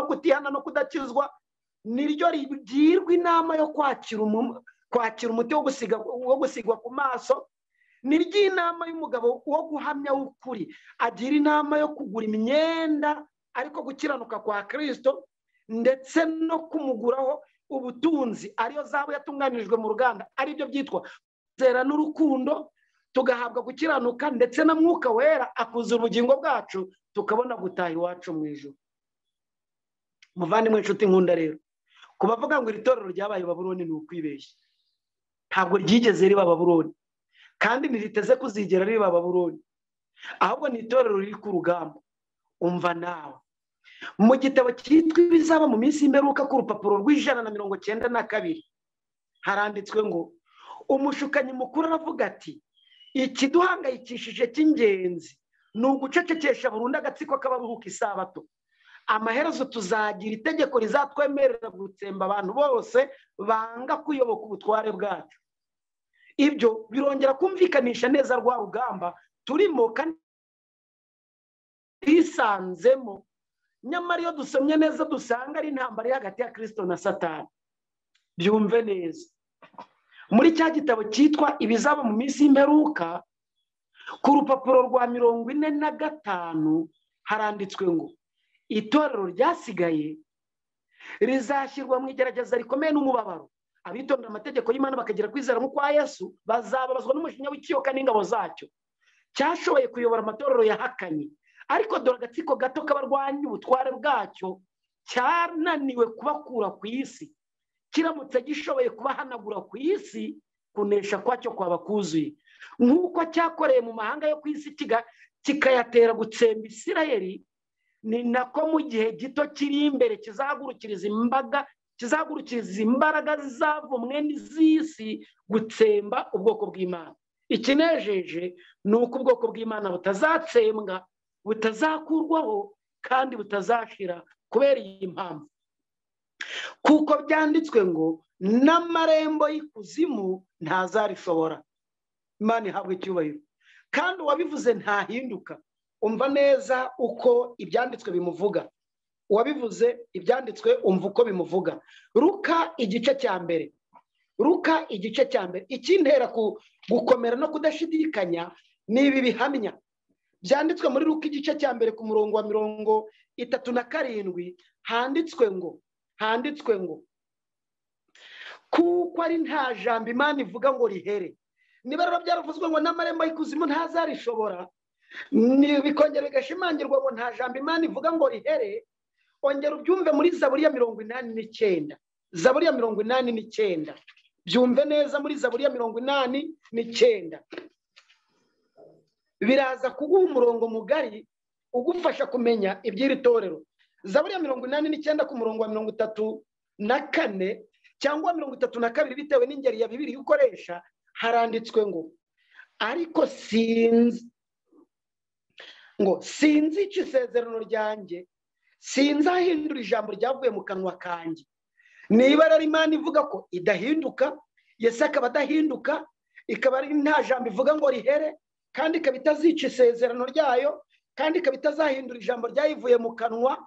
kutihana no kudakizwa, niryo rigirwa inama yo kwakira umuti wo gusigwa ku maso, niryo inama y'umugabo wo guhamya w'ukuri agira inama yo kugura imyenda ariko gukiranuka kwa Kristo, ndetse no kumuguraho ubutunzi ariyo zahabu yatunganirijwe mu ruganda, ari byo byitwa kwizera n'urukundo, tugahabwa gukiranuka, ndetse na Mwuka Wera akuzura ubugingo bwacu, tukabona gutaha iwacu mu ijuru. Muvandimwe inshuti nkunda rero, kubavuga ngo iri torero ryabaye Babuloni ni ukwibeshya. Ntabwo ryigeze riba Babuloni, kandi ntiriteze kuzigera riba Babuloni, ahubwo ni itorero riri ku rugamba. Umva nawe, mu gitabo cyitwa ibizaba mu minsi y'imperuka ku rupapuro rw'192 haranditswe ngo umushukanyi mukuru aravuga ati, ikiduhangayikishije cy'ingenzi ni ugucecekesha burundu agatsiko k'abaruhuka isabato. Amaherezo tuzagira itegeko rizatwemerera gutsemba abantu bose banga kuyoboka ubutware bwacu. Ibyo birongera kumvikanisha neza rwa rugamba turimo kandi isanzemo. Nyamara iyo dusomye neza dusanga ari intambara hagati ya Kristo na Satani. Byumve neza, muri cya gitabo cyitwa ibizaba mu minsi y'imperuka ku rupapuro rwa 45 haranditswe ngo itorero ryasigaye rizashyirwa mu igerageza rikomeye n'umubabaro. Abitondera amategeko y'Imana bakagira kwizera mu kwa Yesu bazababazwa n'umujinya w'ikiyoka n'ingabo zacyo. Cyashoboye kuyobora amatorero yahakanye, ariko dore agatsiko gato k'abarwanya ubutware bwacyo cyananiwe kubakura ku isi. Kiramutse gishoboye kubahanagura ku isi, kunesha kwacyo kwaba kuzuye. Nk'uko cyakoreye mu mahanga yo ku isi kikayatera gutsemba Isirayeli, ni nako mu gihe gito kiri imbere kizahagurukiriza imbaraga zavumwe n'iz'isi gutsemba ubwoko bw'Imana. Ikinejeje ni uko ubwoko bw'Imana butazatsembwa, butazakurwaho kandi butazashira kubera iyi mpamvu. Kuko byanditswe ngo n'amarembo y'ikuzimu ntazarishobora. Imana ihabwe icyubahiro. Kandi uwabivuze ntahinduka. Umva neza uko ibyanditswe bimuvuga. Uwabivuze ibyanditswe umva uko bimuvuga. Luka igice cya mbere. Ikintera gukomera no kudashidikanya ni ibi bihamya byanditswe muri Luka igice cya mbere ku murongo wa 37 handitswe ngo kuko ari nta jambo Imana ivuga ngo rihere. Niba rero byaravuzwe ngo n'amarembo y'ikuzimu ntazarishobora, bikongera bigashimangirwa ngo nta jambo Imana ivuga ngo rihere, ongera ubyumve muri Zaburi ya 89. Zaburi ya 89. Byumve neza muri Zaburi ya 89. Biraza kuguha umurongo mugari ugufasha kumenya iby'iri torero. Zaburi ya 89 ku murongo wa 34 cyangwa 32 bitewe n'ingeri ya Bibiliya ukoresha, haranditswe ngo ariko sinzi icyo isezerano ryanjye, sinzahindura ijambo ryavuye mu kanwa kanjye. Niba rero Imana ivuga ko idahinduka, Yesu akaba adahinduka, ikaba ari nta jambo ivuga ngo rihere, kandi ikaba itazica isezerano ryayo, kandi ikaba itazahindura ijambo ryayivuye mu kanwa,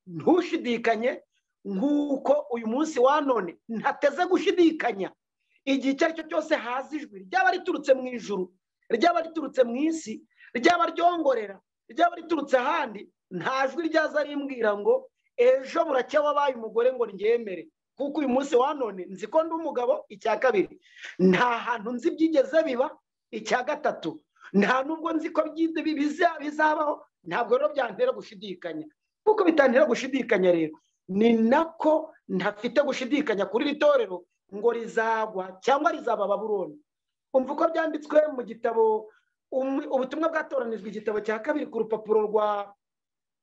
ntushidikanye nk'uko uyu munsi wa none ntateze gushidikanya. Igihe icyo ari cyo cyose haza ijwi, ryaba riturutse mu ijuru, ryaba riturutse mu isi, ryaba ryongorera, ryaba riturutse ahandi, nta jwi ryaza rimbwira ngo ejo buracya wabaye umugore ngo ryemere. Kuko uyu munsi wa none nzi ko ndi umugabo. Icya kabiri, nta hantu nzi byigeze biba. Icya gatatu, nta nubwo nzi ko bizabaho. Ntabwo rero byantera gushidikanya. Kuko bitantera gushidikanya rero, ni nako ntafite gushidikanya kuri iri torero ngo rizagwa cyangwa rizaba Babuloni. Umva uko byanditswe mu gitabo ubutumwa bwatoranijwe igitabo cya 2 ku rupapuro rwa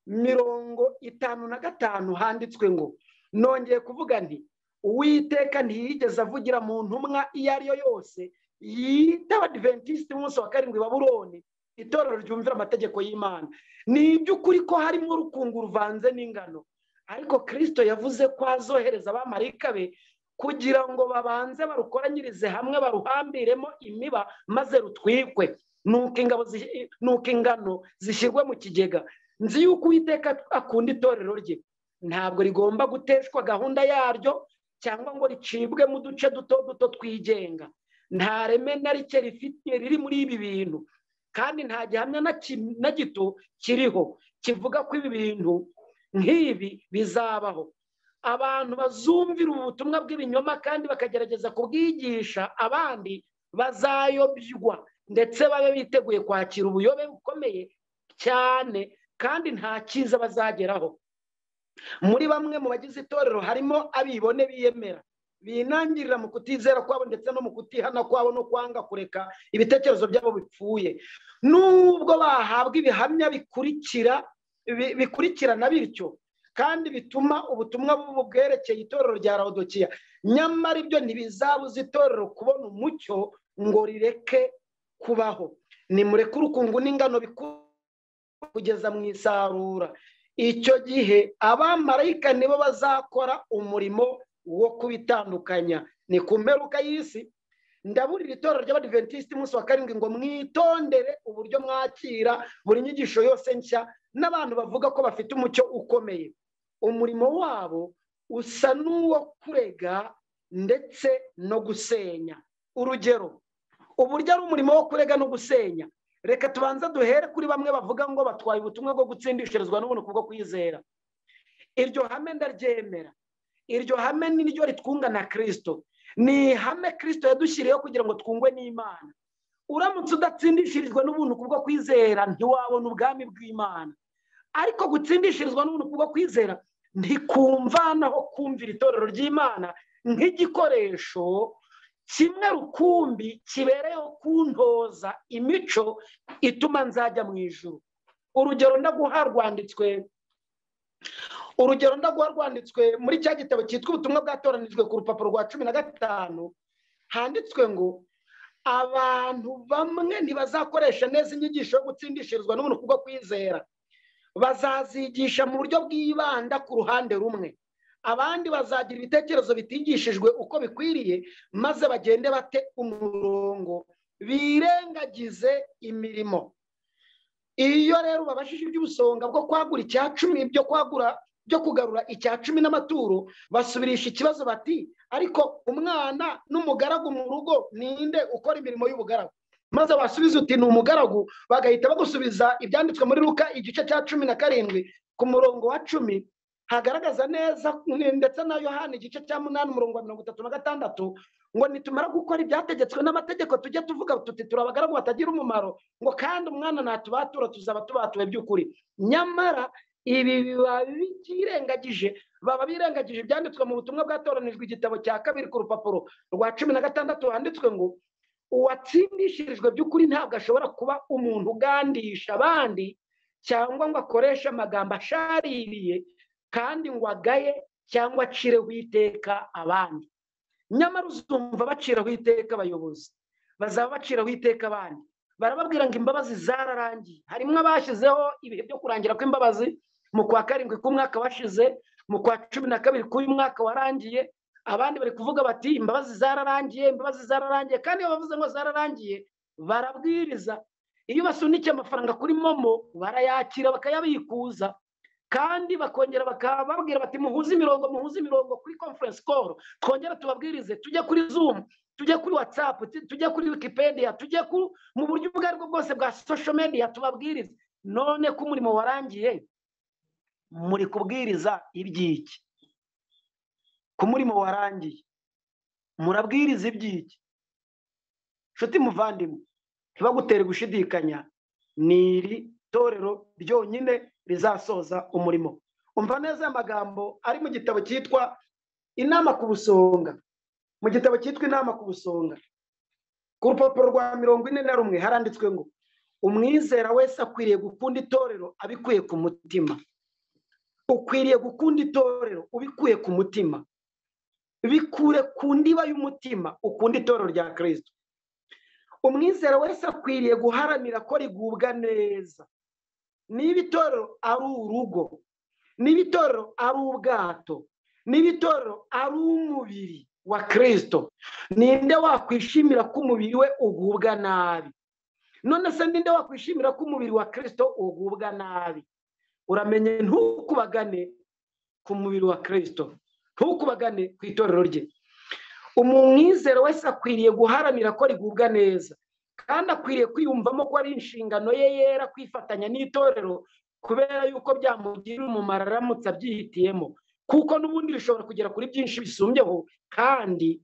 55 handitswe ngo nongeye kuvuga nti Uwiteka ntiyigeze avugira mu ntumwa iyo ari yo yose yita abadiventiste umunsi wa 7 Babuloni, itorero ryumvira amategeko y'Imana. Ni iby'ukuri ko harimo urukungu ruvanze n'ingano, ariko Kristo yavuze ko azohereza abamarayika be kugira ngo babanze barukoranyirize hamwe, baruhambiremo imiba maze rutwikwe, nuko ingano zishyirwe mu kigega. Nzi yuko Uwiteka akunda itorero rye, ntabwo rigomba guteshwa gahunda yaryo cyangwa ngo ricibwe mu duce duto twigenga. Nta reme na rike riri muri ibi bintu, kandi nta gihamya na gito kiriho kivuga ko ibi bintu nk'ibi bizabaho. Abantu bazumvira ubutumwa bw'ibinyoma kandi bakagerageza kubwigisha abandi bazayobywa, ndetse babe biteguye kwakira ubuyobe bukomeye cyane, kandi nta cyiza bazageraho. Muri bamwe mu bagize itorero harimo abibone biyemera, binangirira mu kutizera kwabo ndetse no mu kutihana kwabo no kwanga kureka ibitekerezo byabo bipfuye. Nubwo bahabwa ibihamya bikurikirana bityo kandi bituma ubutumwa bwerekeye itorero rya Laodikiya, nyamara ibyo ntibizabuza itorero kubona umucyo ngo rireke kubaho. Nimureke urukungu n'ingano kugeza mu isarura. Icyo gihe abamarayika nibo bazakora umurimo wo kubitandukanya. Ni ku mperuka y'isi. Ndaburira itorero ry'abadiventiste umunsi wa 7 ngo mwitondere uburyo mwakira buri nyigisho yose nshya n'abantu bavuga ko bafite umucyo ukomeye. Umurimo wabo usa n'uwo kurega ndetse no gusenya. urugero uburyo ari umurimo wo kurega no gusenya. Reka tubanza duhere kuri bamwe bavuga ngo batwaye ubutumwa bwo gutsindishirizwa n'ubuntu kubwo kwizera. Iryo hame ndaryemera. Iryo hame ni ryo ritwunga na Kristo. Ni hame Kristo yadushyiriyeho kugira ngo twungwe n'Imana. Uramutse udatsindishirizwa n'ubuntu kubwo kwizera ntiwabona ubwami bw'Imana. Ariko gutsindishirizwa n'ubuntu kubwo kwizera ntikumvanaho kumvira itorero ry'Imana nk'igikoresho kimwe rukumbi kibereyeho kuntoza imico ituma nzajya mu ijuru. Urugero ndaguha rwanditswe muri cya gitabo cyitwa ubutumwa bwatoranijwe ku rupapuro rwa 15 handitswe ngo abantu bamwe ntibazakoresha neza inyigisho yo gutsindishirizwa n'ubuntu kubwo kwizera, bazazigisha mu buryo bwibanda ku ruhande rumwe. Abandi bazagira ibitekerezo bitigishijwe uko bikwiriye, maze bagende bate umurongo birengagize imirimo. Iyo rero babashije iby'ubusonga bwo kwagura icyacumi byo kugarura icyacumi n'amaturo, basubirisha ikibazo bati ariko umwana n'umugaragu mu rugo ninde ukora imirimo y'ubugaragu? Maze basubiza uti ni umugaragu, bagahita bagusubiza ibyanditswe muri Luka igice cya 17 ku murongo wa 10 hagaragaza neza, ndetse na Yohana igice cya 8 umurongo wa 36 ngo nitumara gukora ibyategetswe n'amategeko tujye tuvuga tuti turabagaragu batagira umumaro, ngo kandi umwana natubatura tuzaba tubatuwe by'ukuri. Nyamara ibi biba birengagije ibyanditswe mu butumwa bwatoranijwe igitabo cya 2 ku rupapuro rwa 16 handitswe ngo uwatsindishirijwe by'ukuri ntabwo ashobora kuba umuntu ugandisha abandi cyangwa ngo akoreshe amagambo ashaririye kandi ngo agaye cyangwa acireho iteka abandi. Nyamara uzumva baciraho iteka abayobozi, bazaba baciraho iteka abandi, barababwira ngo imbabazi zararangiye. Harimo abashyizeho ibihe byo kurangira kw'imbabazi mu kwa 7 k'umwaka washize, mu kwa 12 k'uyu mwaka warangiye. Abandi bari kuvuga bati imbabazi zararangiye, kandi iyo bavuze ngo zararangiye barabwiriza. Iyo basunikiye amafaranga kuri momo barayakira bakayabikuza, kandi bakongera bakababwira bati muhuze imirongo kuri conference call, twongera tubabwirize, tujye kuri Zoom, tujye kuri WhatsApp, tujye kuri Wikipedia, tujye mu buryo ubwo aribwo bwose bwa social media tubabwirize. None ko umurimo warangiye muri kubwiriza ibyiki? Ku murimo warangiye murabwiriza ibyiki? Nshuti muvandimwe, ntibagutere gushidikanya, niri torero ryonyine rizasoza umurimo. Umva neza amagambo ari mu gitabo cyitwa Inama ku Busonga. Mu gitabo cyitwa Inama ku Busonga ku rupapuro rwa 41 haranditswe ngo umwizera wese akwiriye gukunda itorero abikuye ku mutima. Ukwiriye gukunda itorero ubikuye ku mutima, bikure ku ndiba y'umutima, ukunda itorero rya Kristo. Umwizera wese akwiriye guharanira ko rigubwa neza. Niba itorero ari urugo, niba itorero ari ubwato, niba itorero ari umubiri wa Kristo, ninde wakwishimira ko umubiri we ugubwa nabi? None se ninde wakwishimira ko umubiri wa Kristo ugubwa nabi? Uramenye ntukubagane ku mubiri wa Kristo, ntukubagane ku itorero rye. Umwizera wese akwiriye guharanira ko rigubwa neza, kandi akwiriye kwiyumvamo ko ari inshingano ye yera kwifatanya n'itorero, kubera yuko byamugirira umumaro aramutse abyihitiyemo, kuko n'ubundi rishobora kugera kuri byinshi bisumbyeho, kandi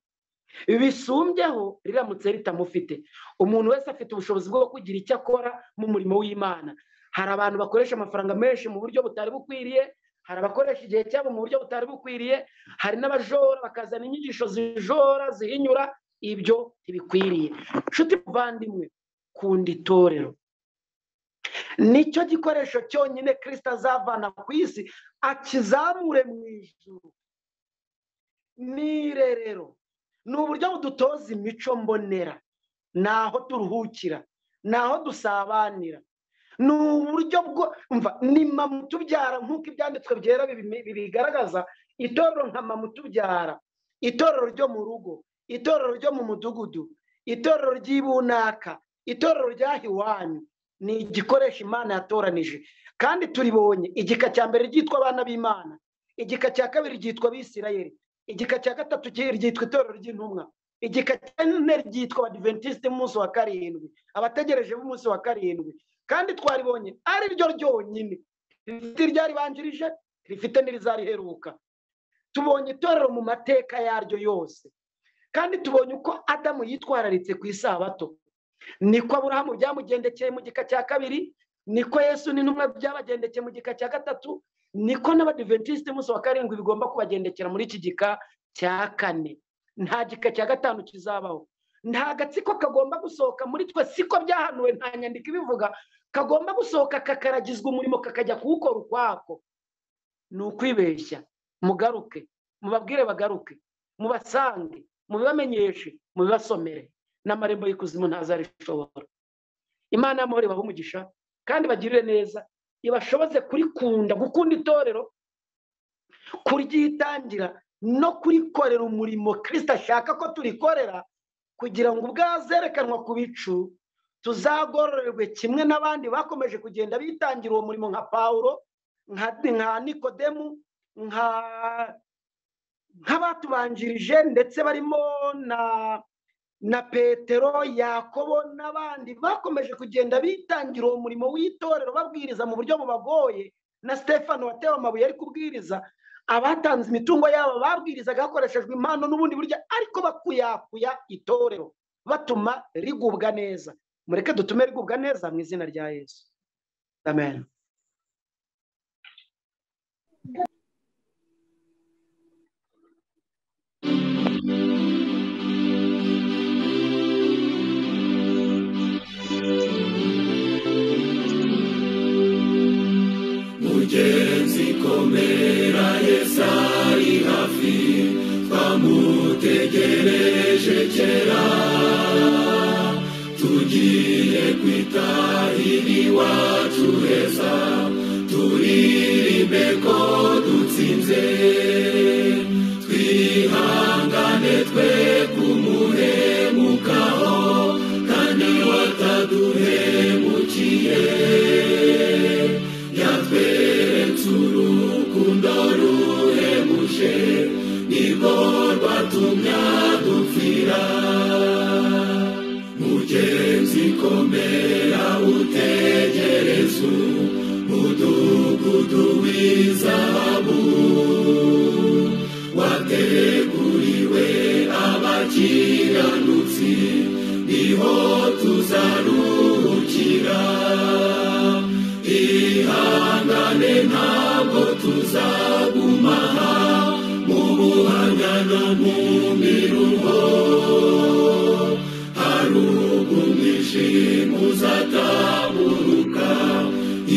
bisumbyeho riramutse ritamufite. Umuntu wese afite ubushobozi bwo kugira icyo akora mu murimo w'Imana. Hari abantu bakoresha amafaranga menshi mu buryo butari bukwiriye, hari abakoresha igihe cyabo mu buryo butari bukwiriye, hari n'abajora bakazana inyigisho zijora zihinyura. Ibyo ntibikwiriye. Nshuti muvandimwe, kunda itorero. Nicyo gikoresho cyonyine Kristo azavana ku isi akizamure mu ijuru. Nirerero ni uburyo budutoza imico mbonera, naho turuhukira, naho dusabanira. Ni uburyo bwo ni mama utubyara, nk'uko ibyanditswe byera bibigaragaza. Itorero nka mama utubyara, itorero ryo mu rugo, itorero ryo mu mudugudu, itorero ry'ibunaka, itorero ryaho iwanyu, ni igikoresho Imana yatoranije. Kandi turibonye igika cya mbere ryitwa abana b'Imana, igika cya kabiri ryitwa Abisirayeli, igika cya gatatu ryitwa itorero ry'intumwa, igika cyane ryitwa abadiventiste umunsi wa karindwi, abategereje b'umunsi wa karindwi, kandi twaribonye ari ryo ryonyine rifite iryaribanjirije, rifite n'irizariheruka. Tubonye itorero mu mateka yaryo yose, kandi tubonye uko Adamu yitwararitse ku isabato, niko Aburahamu byamugendekeye mu gika cya kabiri, niko Yesu n'intumwa byabagendekeye mu gika cya gatatu, niko n'abadiventiste umunsi wa karindwi bigomba kubagendekera muri iki gika cya kane. Nta gika cya gatanu kizabaho, nta gatsiko kagomba gusohoka muri twe, siko byahanuwe, nta nyandiko ibivuga, kagomba gusohoka kakaragizwa umurimo kakajya kuwukora ukwako. Ni ukwibeshya. Mugaruke, mubabwire bagaruke, mubasange, mubibamenyeshe, mubibasomere, n'amarembo y'ikuzimu ntazarishobora. Imana y'amahoro ibahe umugisha kandi bagirire neza, ibashoboze kurikunda, gukunda itorero, kuryitangira no kurikorera umurimo Kristo ashaka ko turikorera, kugira ngo ubwazerekanwa ku bicu tuzagororerwe kimwe n'abandi bakomeje kugenda bitangira uwo murimo, nka Pawulo, nka Nikodemu, nk'abatubanjirije, ndetse barimo na Petero, Yakobo n'abandi bakomeje kugenda bitangira uwo murimo w'itorero babwiriza mu buryo bubagoye, na Stefano watewe amabuye ari kubwiriza, abatanze imitungo yabo babwirizaga hakoreshejwe impano n'ubundi buryo, ariko bakuyakuya itorero batuma rigubwa neza. Mureke dutume rigubwa neza mu izina rya Yesu, amen. Mugenzi komera, Yesu ari hafi, twamutegereje kera, tugiye kwitahira iwacu heza, turirimbe ko dutsinze, twihangane twe kumuhemukaho, kandi wataduhemukiye, yatweretse urukundo ruhebuje, nirwo rwatumye dupfira. Mugenzi komera, utegereze umudugudu w'izahabu, wateguriwe abakiranutsi, niho tuzaruhukira. Ihangane, ntabwo tuzaguma mu buhanya no mu miruho, hari umwijima uzataburuka,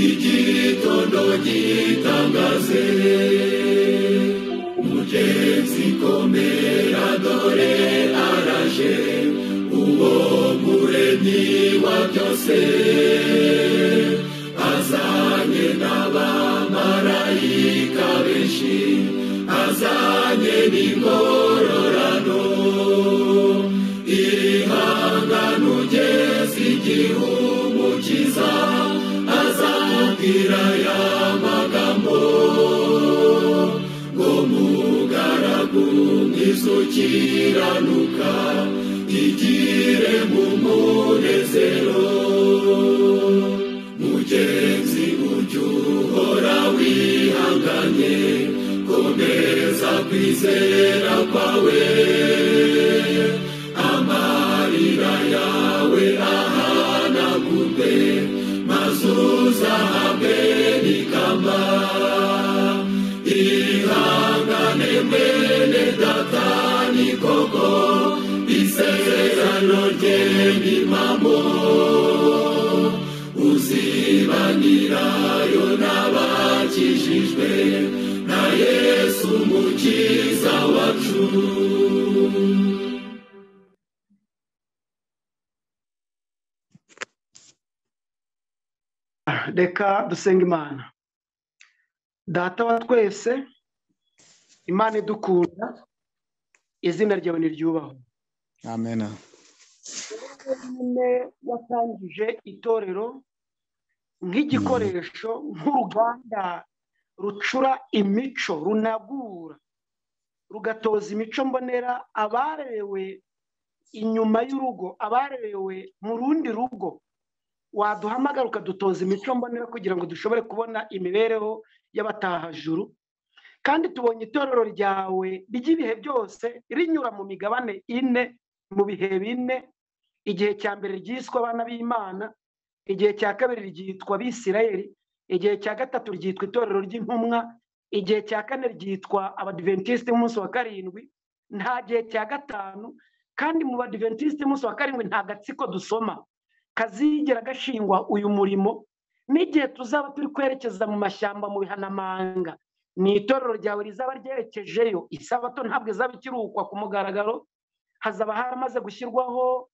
igitondo gitangaze. Mugenzi komera, dore araje, uwo muremyi wa byose, azanye n'abamarayika benshi, azanye n'ingororano. Ihangane ugeze igihe umukiza azamubwira aya magambo, ngo mugaragu mwiza ukiranuka, igire mu munezero. Mugenzi ujye uhora wihanganye, komeza kwizera kwawe, amarira yawe ahanagurwe, maze uzahabwe n'ikamba. Ihangane mwene data, ni koko isezerano rye ni impamo, uzibanirayo n'abakijijwe na Yesu umukiza wacu. Reka dusenga Imana. Data wa twese, Imana idukunda, izina ryawe niryubahwe. Amen. Wowe watangije itorero nk'igikoresho, nk'uruganda rucura imico, runagura, rugatoza imico mbonera abarerewe inyuma y'urugo, abarerewe mu rundi rugo, waduhamagara ukadutoza imico mbonera kugira ngo dushobore kubona imibereho y'abatahajuru. Kandi tubonye itorero ryawe ry'ibihe byose rinyura mu migabane ine, mu bihe bine. Igihe cya mbere ryiswe abana b'Imana, igihe cya kabiri ryitwa Abisirayeli, igihe cya gatatu ryitwa itorero ry'intumwa, igihe cya kane ryitwa abadiventiste b'umunsi wa karindwi, nta gihe cya gatanu. Kandi mu badiventiste b'umunsi wa karindwi nta gatsiko dusoma kazigera gashingwa uyu murimo. N'igihe tuzaba turi kwerekeza mu mashyamba mu bihanamanga, ni itorero ryawe rizaba ryerekejeyo. Isabato ntabwo izaba ikirukwa ku mugaragaro, hazaba haramaze gushyirwaho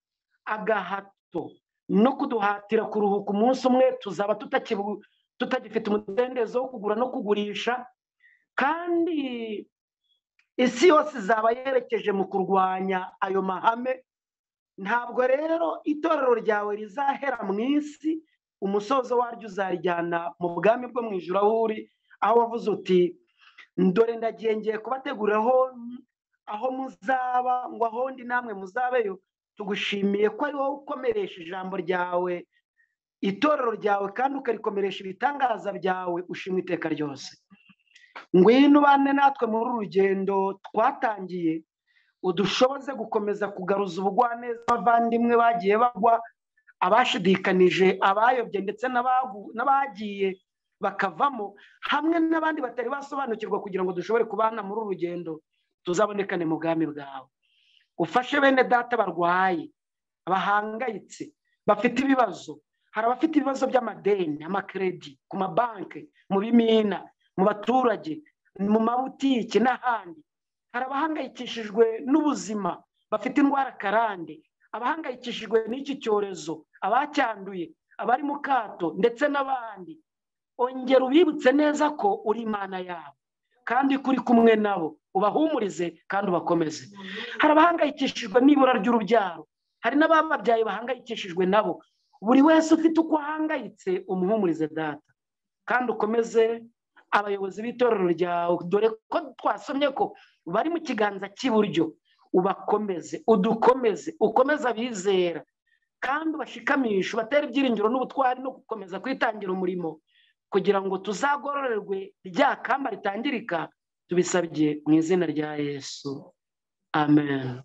agahato no kuduhatira kuruhuka umunsi umwe. Tuzaba tutagifite umudendezo wo kugura no kugurisha, kandi isi yose izaba yerekeje mu kurwanya ayo mahame. Ntabwo rero itorero ryawe rizahera mu isi, umusozo waryo uzarijyana mu bwami bwo mu ijuru aho uri, aho wavuze uti ndore ndagiye ngiye kubateguriraho aho muzaba, ngo aho ndi namwe muzabeyo. Tugushimiye ko ari wowe ukomeresha ijambo ryawe, itorero ryawe, kandi ukarikomeresha ibitangaza byawe. Ushimwe iteka ryose. Ngwino ubane natwe muri uru rugendo twatangiye, udushoboze gukomeza kugaruza ubugwaneza abavandimwe bagiye bagwa, abashidikanije, abayobye, ndetse n'abagiye bakavamo, hamwe n'abandi batari basobanukirwa, kugira ngo dushobore kubana muri uru rugendo, tuzabonekane mu bwami bwawe. Ufashe bene data barwaye, abahangayitse, bafite ibibazo. Hari abafite ibibazo by'amadeni, amakredi ku mabanki, mu bimina, mu baturage, mu mabutike n'ahandi. Hari abahangayikishijwe n'ubuzima, bafite indwara karande, abahangayikishijwe n'iki cyorezo, abacyanduye, abari mu kato, ndetse n'abandi. Ongera ubibutse neza ko uri Imana yabo, kandi kuri kumwe nabo, ubahumurize kandi ubakomeze. Hari abahangayikishijwe n'ibura ry'urubyaro, hari n'abababyaye bahangayikishijwe nabo. Buri wese ufite uko ahangayitse, umuhumurize data, kandi ukomeze abayobozi b'itorero ryawe, dore ko twasomye ko bari mu kiganza cy'iburyo. Ubakomeze, udukomeze, ukomeze abizera, kandi ubashikamishe, ubatere ibyiringiro n'ubutwari no gukomeza kwitangira umurimo, kugira ngo tuzagororerwe rya kamba ritangirika. Tubisabye mu izina rya Yesu, amen.